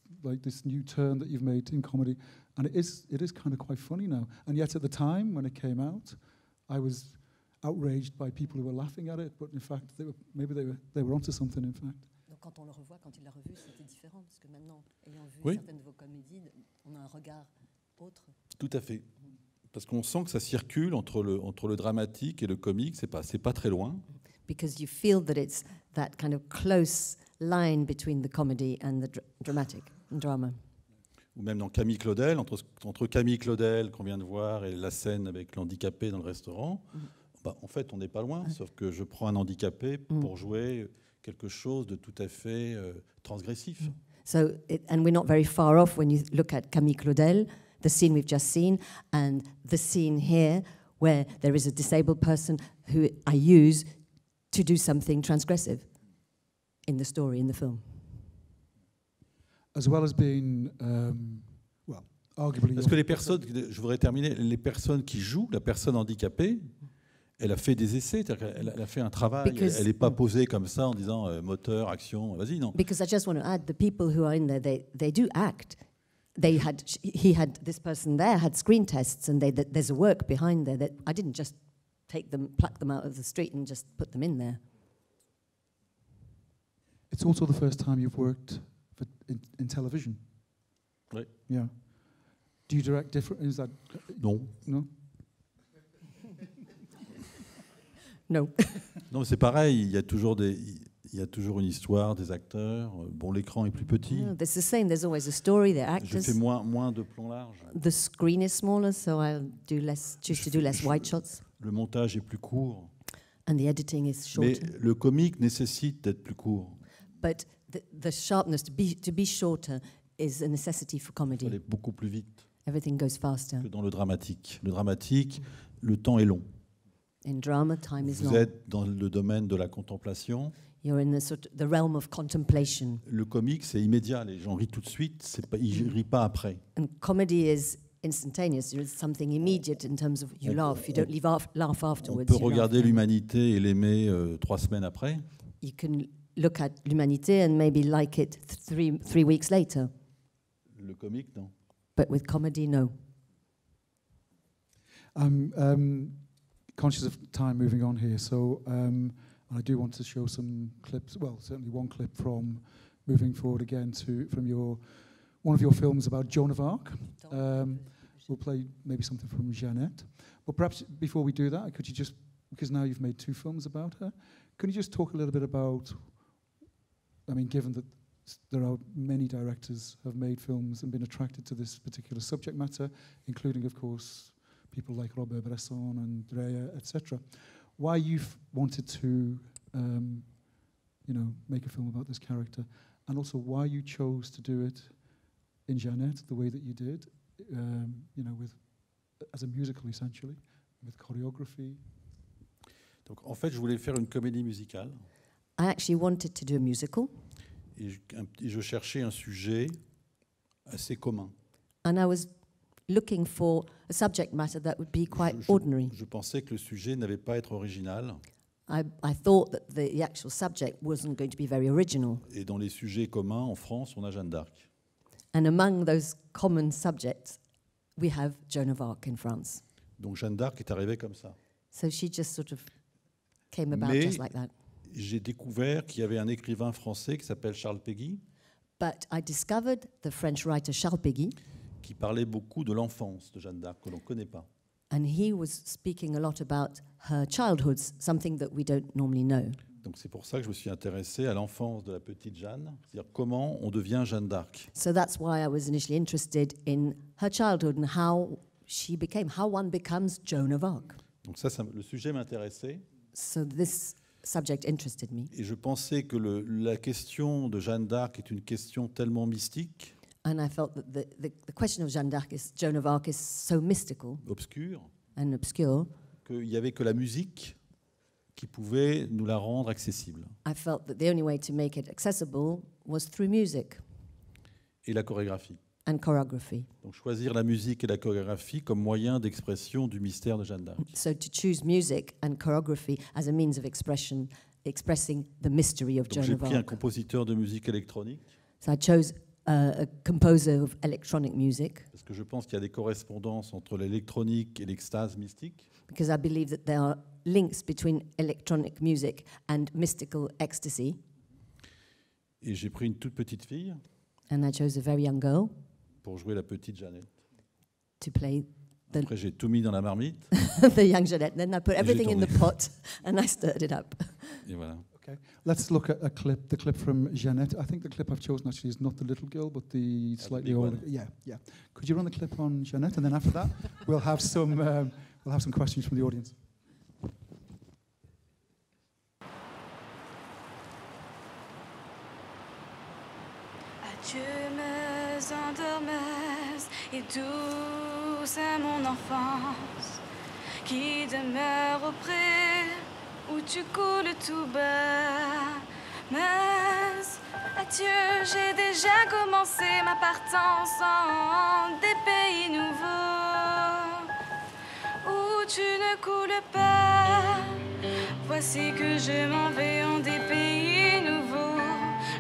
new turn that you've made in comedy, and it is kind of quite funny now. And yet at the time when it came out, I was outraged by people who were laughing at it, but in fact they were onto something. In fact. Donc quand on le revoit, quand il l'a revu, c'était différent parce que maintenant, ayant vu Oui. certaines de vos comédies, on a un regard autre. Tout à fait. Parce qu'on sent que ça circule entre le dramatique et le comique, c'est pas très loin. Because you feel that it's that kind of close line between the comedy and the dramatic drama. Ou même dans Camille Claudel, entre Camille Claudel qu'on vient de voir et la scène avec l'handicapé dans le restaurant, en fait on n'est pas loin, sauf que je prends un handicapé pour jouer quelque chose de tout à fait transgressif. So, and we're not very far off when you look at Camille Claudel, the scene we've just seen, and the scene here where there is a disabled person who I use to do something transgressive in the story, in the film. As well as being, arguably... Parce que les personnes, je voudrais terminer, les personnes qui jouent, la personne handicapée, elle a fait des essais, elle a fait un travail, elle n'est pas posée comme ça en disant moteur, action, vas-y, non. Because I just want to add, the people who are in there, they do act. This person there had screen tests, and there's a work behind there that I didn't just pluck them out of the street and just put them in there. It's also the first time you've worked in television. Oui. Yeah. Do you direct different? Is that Non. no? No. Non, c'est pareil, il y a toujours une histoire, des acteurs. Bon, l'écran est plus petit. No, it's the same. There's always a story. There are Je actors. fais moins de plans larges. The screen is smaller, so I choose to do less wide shots, Le montage est plus court. and the editing is Mais shorter. le comique nécessite d'être plus court. But the sharpness to be shorter is a necessity for Il faut comedy. aller beaucoup plus vite Everything goes faster. que dans le dramatique. Le dramatique, le temps est long. In drama, time is Vous long. êtes dans le domaine de la contemplation. You're in the realm of contemplation. Le comique, c'est immédiat. Les gens rient tout de suite. Ils ne rient pas après. And comedy is instantaneous. There is something immediate in terms of you laugh. You don't laugh On afterwards. peut you laugh regarder then. l'humanité et l'aimer 3 semaines après. You can look at l'Humanité and maybe like it three weeks later. Le comique, non. But with comedy, no. I'm conscious of time moving on here, so I do want to show some clips. Well, certainly one clip from moving forward again from one of your films about Joan of Arc. We'll play maybe something from Jeannette. But perhaps before we do that, could you just, because now you've made 2 films about her, can you just talk a little bit about, I mean, given that there are many directors who have made films and been attracted to this particular subject matter, including, of course, people like Robert Bresson and Dreyer, etc. Why you've wanted to, make a film about this character, and also why you chose to do it in Jeannette the way that you did, as a musical essentially, with choreography. Donc, en fait, je voulais faire une comédie musicale. I actually wanted to do a musical, Et je cherchais un sujet assez commun. and I was looking for a subject matter that would be quite ordinary. Je pensais que le sujet n'avait pas à être original. I thought that the actual subject wasn't going to be very original. Et dans les sujets communs, en France, on a Jeanne d'Arc. And among those common subjects, we have Joan of Arc in France. Donc Jeanne d'Arc est arrivée comme ça. So she just sort of came about Mais just like that. j'ai découvert qu'il y avait un écrivain français qui s'appelle Charles Péguy, But I discovered the French writer Charles Péguy, qui parlait beaucoup de l'enfance de Jeanne d'Arc, que l'on ne connaît pas. and he was speaking a lot about her childhood, something that we don't normally know. Donc c'est pour ça que je me suis intéressé à l'enfance de la petite Jeanne, c'est-à-dire comment on devient Jeanne d'Arc. So that's why I was initially interested in her childhood and how one becomes Joan of Arc. Donc ça le sujet m'intéressait. So this subject interested me. Et je pensais que la question de Jeanne d'Arc est une question tellement mystique, And I felt that the question of Joan of Arc is so mystical obscure, and obscure. qu'il n'y avait que la musique qui pouvait nous la rendre accessible. I felt that the only way to make it accessible was through music Et la chorégraphie. and choreography. Donc choisir la musique et la chorégraphie comme moyen d'expression du mystère de Jeanne d'Arc. So to choose music and choreography as a means of expressing the mystery of Donc Joan j'ai of pris un Arc. compositeur de musique électronique, So I chose a composer of electronic music parce que je pense qu'il y a des correspondances entre l'électronique et l'extase mystique. because I believe that there are links between electronic music and mystical ecstasy. Et j'ai pris une toute petite fille And I chose a very young girl pour jouer la petite Jeannette. to play Après, j'ai tout mis dans la marmite. the young Jeanette. Then I put Et j'ai everything in the tourné. pot and I stirred it up. Et voilà. Okay, let's look at the clip from Jeannette. I think the clip I've chosen actually is not the little girl, but the slightly big older. one. Yeah. Could you run the clip on Jeannette, and then after that, we'll have some questions from the audience. Adieu mes endormeuses et douce est mon enfance qui demeure auprès où tu coules tout bas. Mais adieu, j'ai déjà commencé ma partance en des pays nouveaux où tu ne coules pas. Voici que je m'en vais en des pays nouveaux.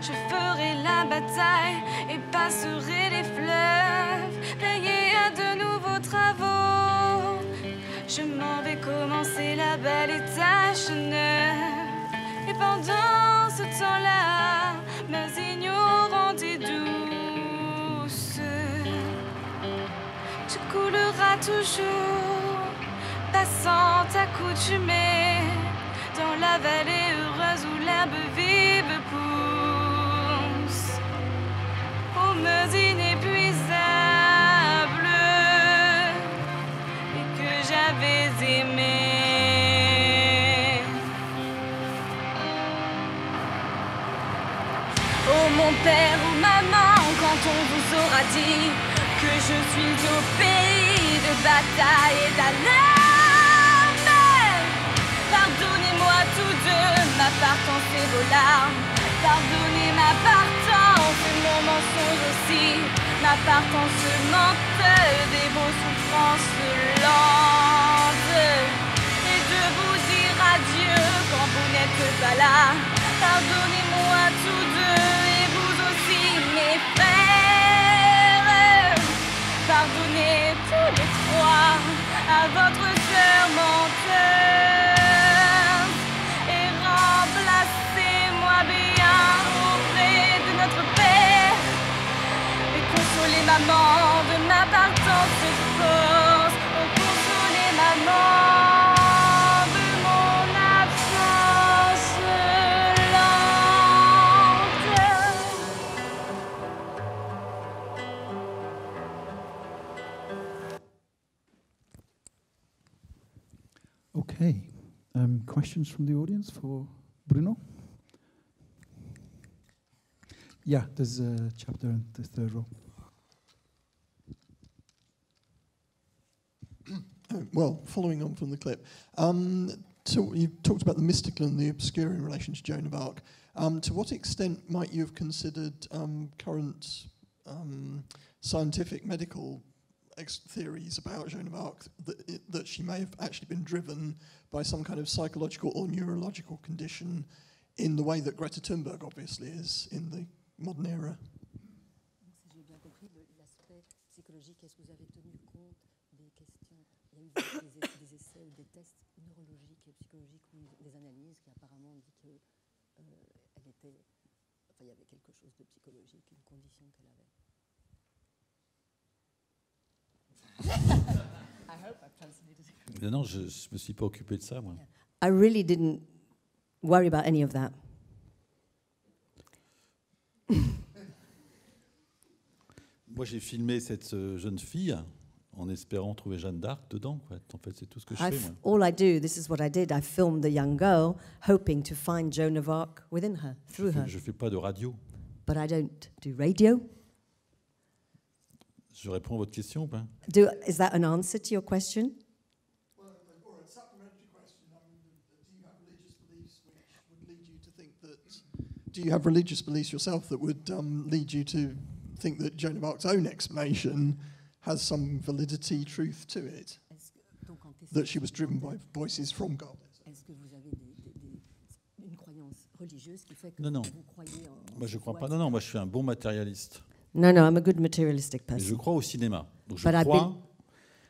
Je ferai la bataille et passerai les fleuves, payé à de nouveaux travaux. Je m'en vais commencer là-bas les tâches neuves. Et pendant ce temps-là, mes ignorants et douces coulera toujours, passant accoutumée dans la vallée heureuse où l'herbe vive pousse, aux meurs inépuisables et que j'avais aimées. Oh mon père ou maman, quand on vous aura dit que je suis au pays de bataille et d'alarme, pardonnez-moi tous deux ma partance et vos larmes. Pardonnez ma partance et mon mensonge aussi, ma partance menteuse et vos souffrances lentes, et de vous dire adieu quand vous n'êtes pas là. Pardonnez-moi tous deux et vous aussi mes frères. Pardonnez tous les trois à votre sœur menteuse et remplacez-moi bien auprès de notre Père et consolez maman de ma partance fausse. Oh, consolez maman de mon absence Okay. Questions from the audience for Bruno? Yeah, there's a chapter in the third row. Well, following on from the clip, so you talked about the mystical and the obscure in relation to Joan of Arc. To what extent might you have considered current scientific medical theories about Joan of Arc that she may have actually been driven by some kind of psychological or neurological condition in the way that Greta Thunberg obviously is in the modern era? Si j'ai bien compris l'aspect psychologique, est-ce que vous avez tenu compte des questions? Il y a eu des essais ou des tests neurologiques et psychologiques ou des analyses qui apparemment dit que elle était, enfin, il y avait quelque chose de psychologique, une condition qu'elle avait. I hope I've translated it. Non, je me suis pas occupé de ça, moi. I really didn't worry about any of that. Moi, j'ai filmé cette jeune fille en espérant trouver Jeanne d'Arc dedans. Quoi. En fait, c'est tout ce que je fais, moi. All I do, this is what I did. I filmed the young girl, hoping to find Joan of Arc within her, through her. Je fais pas de radio. But I don't do radio. Je réponds à votre question ou pas? Is that an answer to your question? Well, or a supplementary question. Do you have religious beliefs which would lead you to think that? Do you have religious beliefs yourself that would lead you to think that Joan of Arc's own explanation has some validity, truth to it? That she was driven by voices from God. Est-ce que vous avez une croyance religieuse qui fait que Non. vous croyez en... Moi, je crois pas. Non, moi, je suis un bon matérialiste. No, I'm a good materialistic person. Je crois au cinéma. Donc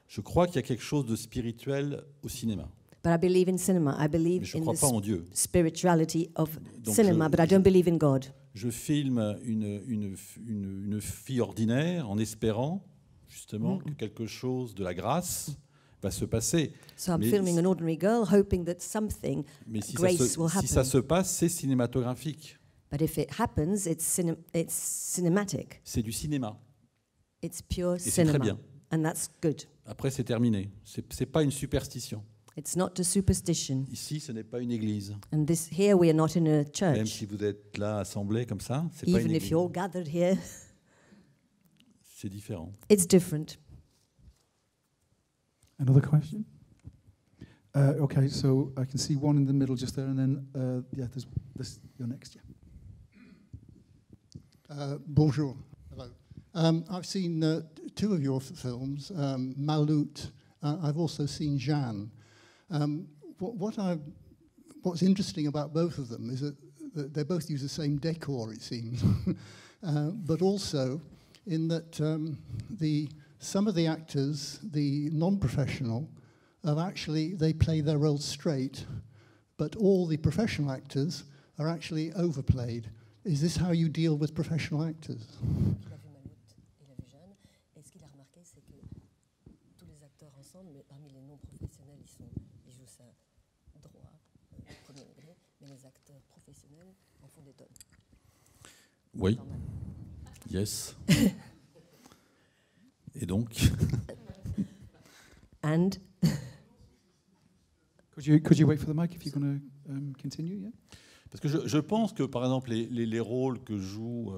je crois qu'il y a quelque chose de spirituel au cinéma. But I believe in cinema. I believe Mais je in crois the pas en Dieu. spirituality of Donc cinema, but I don't believe in God. Je filme une fille ordinaire en espérant justement que quelque chose de la grâce va se passer. So I'm filming an ordinary girl, hoping that something, grace will happen. Si ça se passe, c'est cinématographique. But if it happens, it's cinematic. C'est du cinéma. It's pure Et c'est cinema. très bien. And that's good. Après, c'est terminé. C'est pas une superstition. It's not a superstition. Ici, ce n'est pas une église. And here we are not in a church. Même si vous êtes là assemblés comme ça, c'est pas une Even église. if you're all gathered here, c'est différent. it's different. Another question? Okay, so I can see one in the middle just there, and then yeah, there's this. You're next, yeah. Bonjour. Hello. I've seen two of your films, Malut. I've also seen Jeanne. What's interesting about both of them is that they both use the same decor, it seems, but also in that some of the actors, the non-professional, they play their roles straight, but all the professional actors are actually overplayed. Is this how you deal with professional actors? Oui. Yes. Et donc And could you wait for the mic if you're going to continue? Yeah. Parce que je pense que, par exemple, les rôles que joue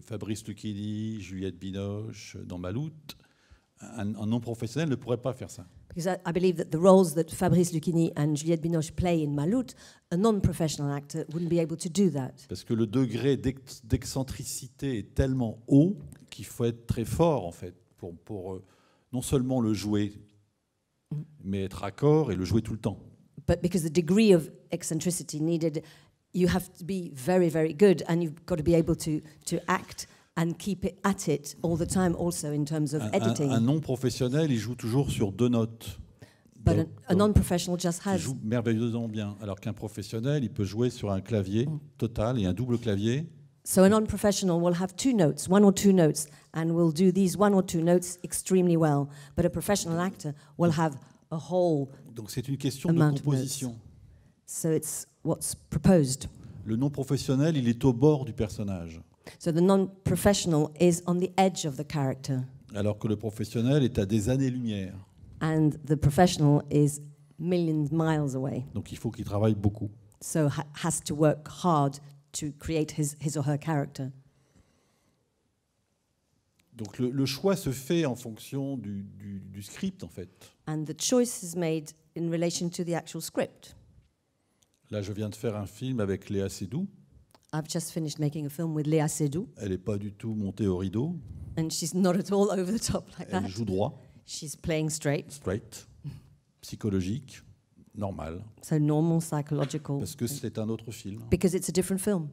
Fabrice Lucchini, Juliette Binoche dans Maloute, un non-professionnel ne pourrait pas faire ça. because I believe that the roles that Fabrice Lucchini and Juliette Binoche play in Maloute, a non-professional actor wouldn't be able to do that. Parce que le degré d'excentricité est tellement haut qu'il faut être très fort, en fait, pour non seulement le jouer, mais être accord et le jouer tout le temps. But because the degree of eccentricity needed, you have to be very, very good, and you've got to be able to act and keep it at it all the time, also in terms of editing. Un non-professionnel, il joue toujours sur 2 notes. But a non-professional just Il has. joue merveilleusement bien, alors qu'un professionnel, il peut jouer sur un clavier total et un double clavier. So a non-professional will have 2 notes, 1 or 2 notes, and will do these 1 or 2 notes extremely well. But a professional actor will have a whole. Donc c'est une question de composition. So it's what's proposed. Le non-professionnel, il est au bord du personnage. So the non-professional is on the edge of the character. Alors que le professionnel est à des années-lumière. And the professional is millions miles away. Donc il faut qu'il travaille beaucoup. So has to work hard to create his or her character. Donc le choix se fait en fonction du script, en fait. And the choice is made in relation to the actual script. Là, je viens de faire un film avec Léa Seydoux. I've just finished making a film with Léa Seydoux. Elle n'est pas du tout montée au rideau. And she's not at all over the top like that. Elle joue droit. She's playing straight. Straight, psychologique, normal. So normal, psychological. Parce que c'est un autre film. Because it's a different film.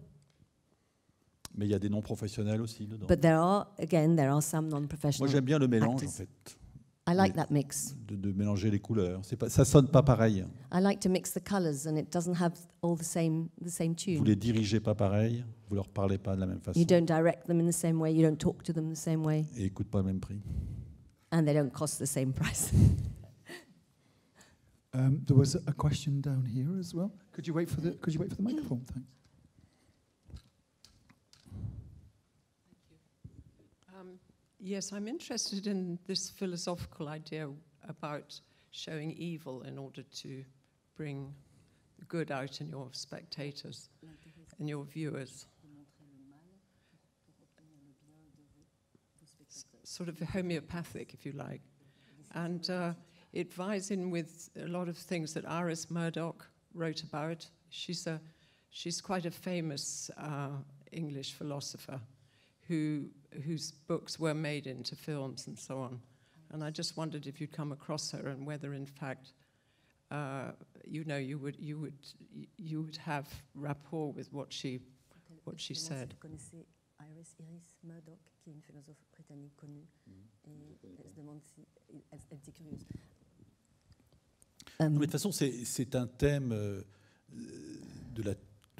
Mais il y a des non-professionnels aussi dedans. But there are some non-professional. Moi, j'aime bien le mélange, actors. en fait. I like that mix. De mélanger les couleurs. Ça sonne pas pareil. I like to mix the colors, and it doesn't have all the same tune. Vous les dirigez pas pareil, vous leur parlez pas de la même façon. You don't direct them in the same way. You don't talk to them the same way. Et ils coûtent pas le même prix. And they don't cost the same price. There was a question down here as well. Could you wait for the microphone? Thanks. Yes, I'm interested in this philosophical idea about showing evil in order to bring the good out in your spectators and your viewers. Sort of homeopathic, if you like. And it ties in with a lot of things that Iris Murdoch wrote about. She's quite a famous English philosopher whose books were made into films and so on. And I just wondered if you'd come across her and whether, in fact, you would have rapport with what she said. Iris Murdoch, qui est une philosophe britannique connue, et elle se demande si elle était curieuse. Mais de toute façon, c'est un thème de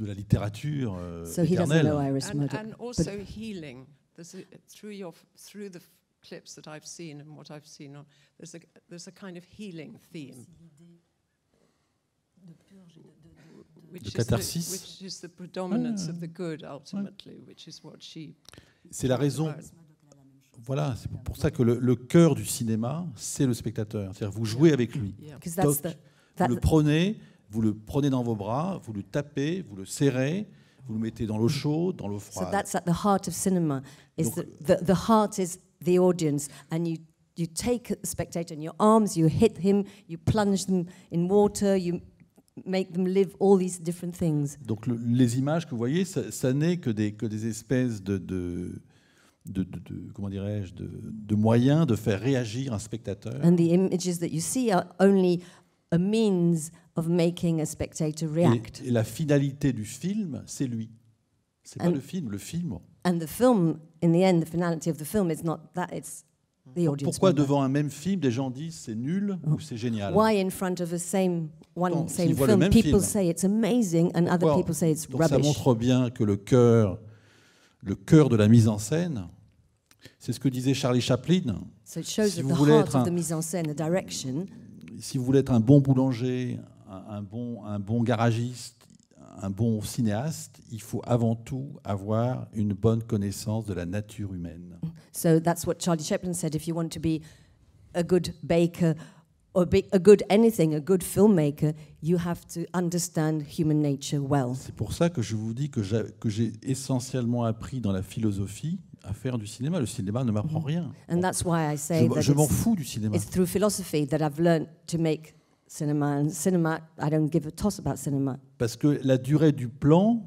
la littérature So he doesn't know éternelle. Iris Murdoch. And also healing. Through the clips that I've seen and what I've seen, there's a kind of healing theme. De catharsis. Which is the predominance of the good ultimately, which is what she. C'est la raison. Voilà, c'est pour ça que le cœur du cinéma, c'est le spectateur. C'est-à-dire vous jouez avec lui. Toc, vous le prenez dans vos bras, vous le tapez, vous le serrez, vous le mettez dans l'eau chaude, dans l'eau froide. So that's at the heart of cinema. Is the heart is the audience, and you take the spectator in your arms, you hit him, you plunge them in water, you make them live all these different things. Donc les images que vous voyez, ça n'est que des espèces comment dirais-je, de moyens de faire réagir un spectateur. And the images that you see are only a means of making a spectator react. Et la finalité du film, c'est lui. C'est pas le film. And the film, in the end, the finality of the film is not that, it's the audience. Pourquoi devant un même film, des gens disent c'est nul ou c'est génial? Why in front of a same s'ils voient le film, même people film. say it's amazing and other people say it's Donc rubbish. ça montre bien que le cœur de la mise en scène, c'est ce que disait Charlie Chaplin. So it shows Si that vous the voulez heart être of the mise en scène, the direction. Si vous voulez être un bon boulanger, un bon garagiste, un bon cinéaste, il faut avant tout avoir une bonne connaissance de la nature humaine. So that's what Charlie Chaplin said. If you want to be a good baker or a good anything, a good filmmaker, you have to understand human nature well. C'est pour ça que je vous dis que j'ai essentiellement appris dans la philosophie à faire du cinéma. Le cinéma ne m'apprend rien. And that's why I say that je m'en fous du cinéma. It's through philosophy that I've learned to make cinema. And cinema, I don't give a toss about cinema. Parce que la durée du plan,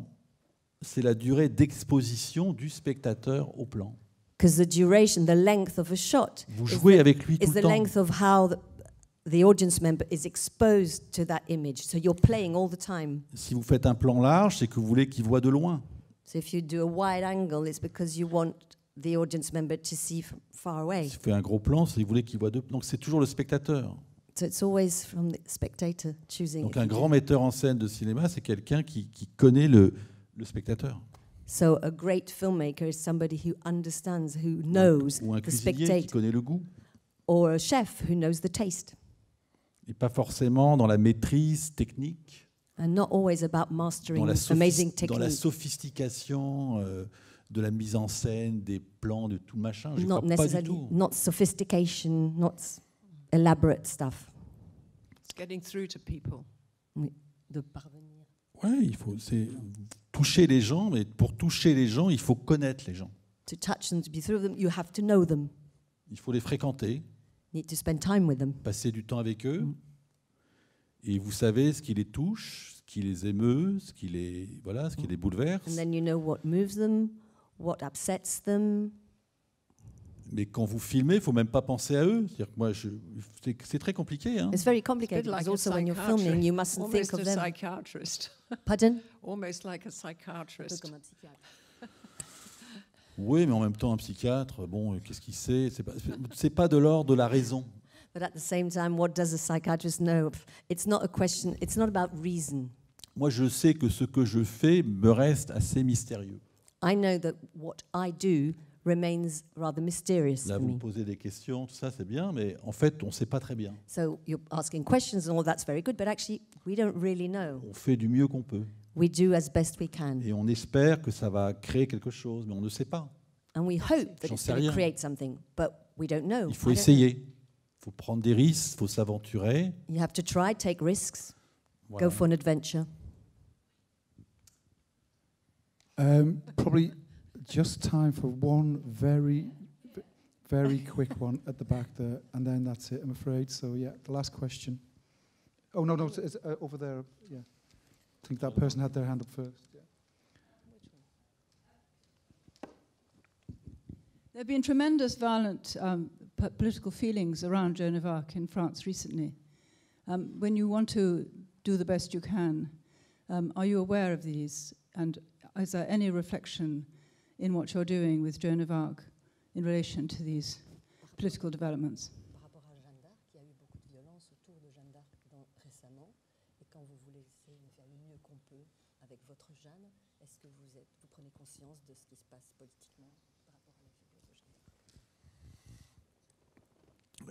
c'est la durée d'exposition du spectateur au plan. Because the duration, the length of a shot Vous jouez avec lui tout is le the temps. length of how the audience member is exposed to that image. So you're playing all the time. Si vous faites un plan large, c'est que vous voulez qu'il voit de loin. So if you do a wide angle, it's because you want the audience member to see from far away. Si vous faites un gros plan, c'est que vous voulez qu'il voit de. Donc c'est toujours le spectateur. So it's always from the spectator choosing. Donc un grand metteur en scène de cinéma, c'est quelqu'un qui connaît le spectateur. So a great filmmaker is somebody who understands, who knows Ou un the cuisinier qui spectator, connaît le goût. or a chef who knows the taste. Et pas forcément dans la maîtrise technique, And not always about mastering dans la, amazing dans la technique. sophistication de la mise en scène, des plans, de tout machin. Je Not crois pas du necessarily, tout. not sophistication, not elaborate stuff. It's getting through to people. Oui, de parvenir. Ouais, c'est toucher les gens, mais pour toucher les gens, il faut connaître les gens. To touch them, to be through them, you have to know them. Il faut les fréquenter, You need to spend time with them. passer du temps avec eux, et vous savez ce qui les touche, ce qui les émeut, ce qui les bouleverse. And then you know what moves them, what upsets them. Mais quand vous filmez, il ne faut même pas penser à eux. C'est-à-dire que moi, c'est très compliqué. Hein. It's very It's a complicated bit like because a also when you're filming, you mustn't almost think of a them. psychiatrist. Pardon? Almost like a psychiatrist. Oui, mais en même temps, un psychiatre, bon, qu'est-ce qu'il sait? C'est pas de l'ordre de la raison. But at the same time, what does a psychiatrist know? It's not a question, it's not about reason. Moi, je sais que ce que je fais me reste assez mystérieux. I know that what I do remains rather mysterious Là, for vous me. me posez des questions, tout ça, c'est bien, mais en fait, on ne sait pas très bien. So you're asking questions and all that's very good, but actually we don't really know. On fait du mieux qu'on peut. We do as best we can. Et on espère que ça va créer quelque chose, mais on ne sait pas. And we hope that J'en it's sais going to rien. create something, but we don't know. Il faut I don't essayer. Il faut prendre des risques, il faut s'aventurer. know. You have to try, take risks, Voilà. go for an adventure. Probably just time for one very quick one at the back there, and then that's it, I'm afraid. So, yeah, the last question. Oh, no, it's over there. Yeah. I think that person had their hand up first. Yeah. There have been tremendous violent political feelings around Joan of Arc in France recently. When you want to do the best you can, are you aware of these? And is there any reflection in what you're doing with Joan of Arc in relation to these political developments? Par rapport à Jeanne d'Arc, il y a eu beaucoup de violence autour de Jeanne d'Arc récemment. Et quand vous voulez essayer de faire le mieux qu'on peut avec votre Jeanne, est-ce que vous prenez conscience de ce qui se passe politiquement par rapport à la figure de Jeanne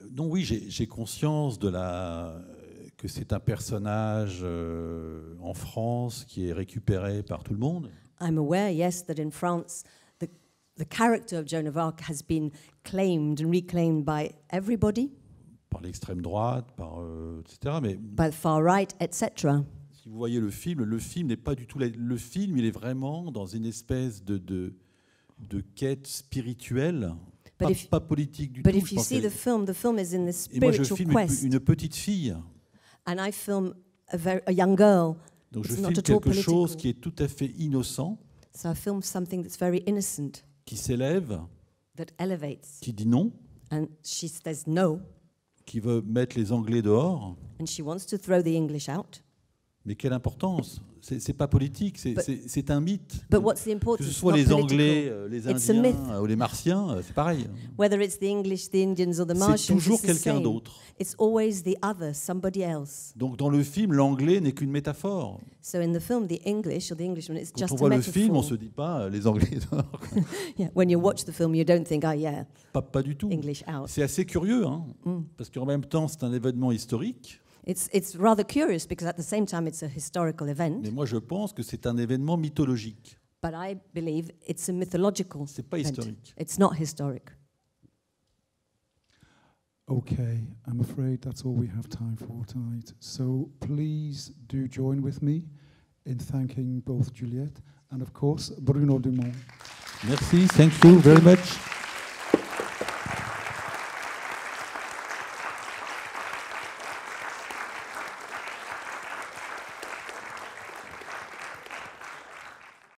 d'Arc? Donc oui, j'ai conscience que c'est un personnage en France qui est récupéré par tout le monde. I'm aware, yes, that in France, the character of Joan of Arc has been claimed and reclaimed by everybody, Par l'extrême droite, etc. Mais by the far right, etc. si vous voyez le film n'est pas du tout... Le film, il est vraiment dans une espèce de quête spirituelle, pas politique du tout. But if je you pense see qu'elle- the film is in the Et moi, je spiritual filme quest. une petite fille. And I film a young girl. Donc je It's not filme at all quelque chose political. qui est tout à fait innocent, So I film something that's very innocent, qui s'élève, that elevates. qui dit non, And she says no, qui veut mettre les Anglais dehors. and she wants to throw the English out. Mais quelle importance? C'est pas politique, c'est un mythe. But what's the importance? Que ce It's soit not les political. Anglais, les It's a myth. Indiens ou les Martiens, c'est pareil. Whether it's the English, the Indians, or the C'est Martians, toujours it's the quelqu'un same. d'autre. It's always the other, somebody else. Donc dans le film, l'anglais n'est qu'une métaphore. So in the film, the English or the Englishman, it's Quand just on a voit le metaphor. film, on se dit pas les Anglais dehors. Yeah, when you watch the film, you don't think, oh yeah, Pas du tout. English out. C'est assez curieux, hein, Mm. parce qu'en même temps, c'est un événement historique. It's rather curious because at the same time it's a historical event. Mais moi, je pense que c'est un événement mythologique. But I believe it's a mythological C'est pas event. historique. It's not historic. Okay, I'm afraid that's all we have time for tonight. So please do join with me in thanking both Juliette and, of course, Bruno Dumont. Merci, thank you very much.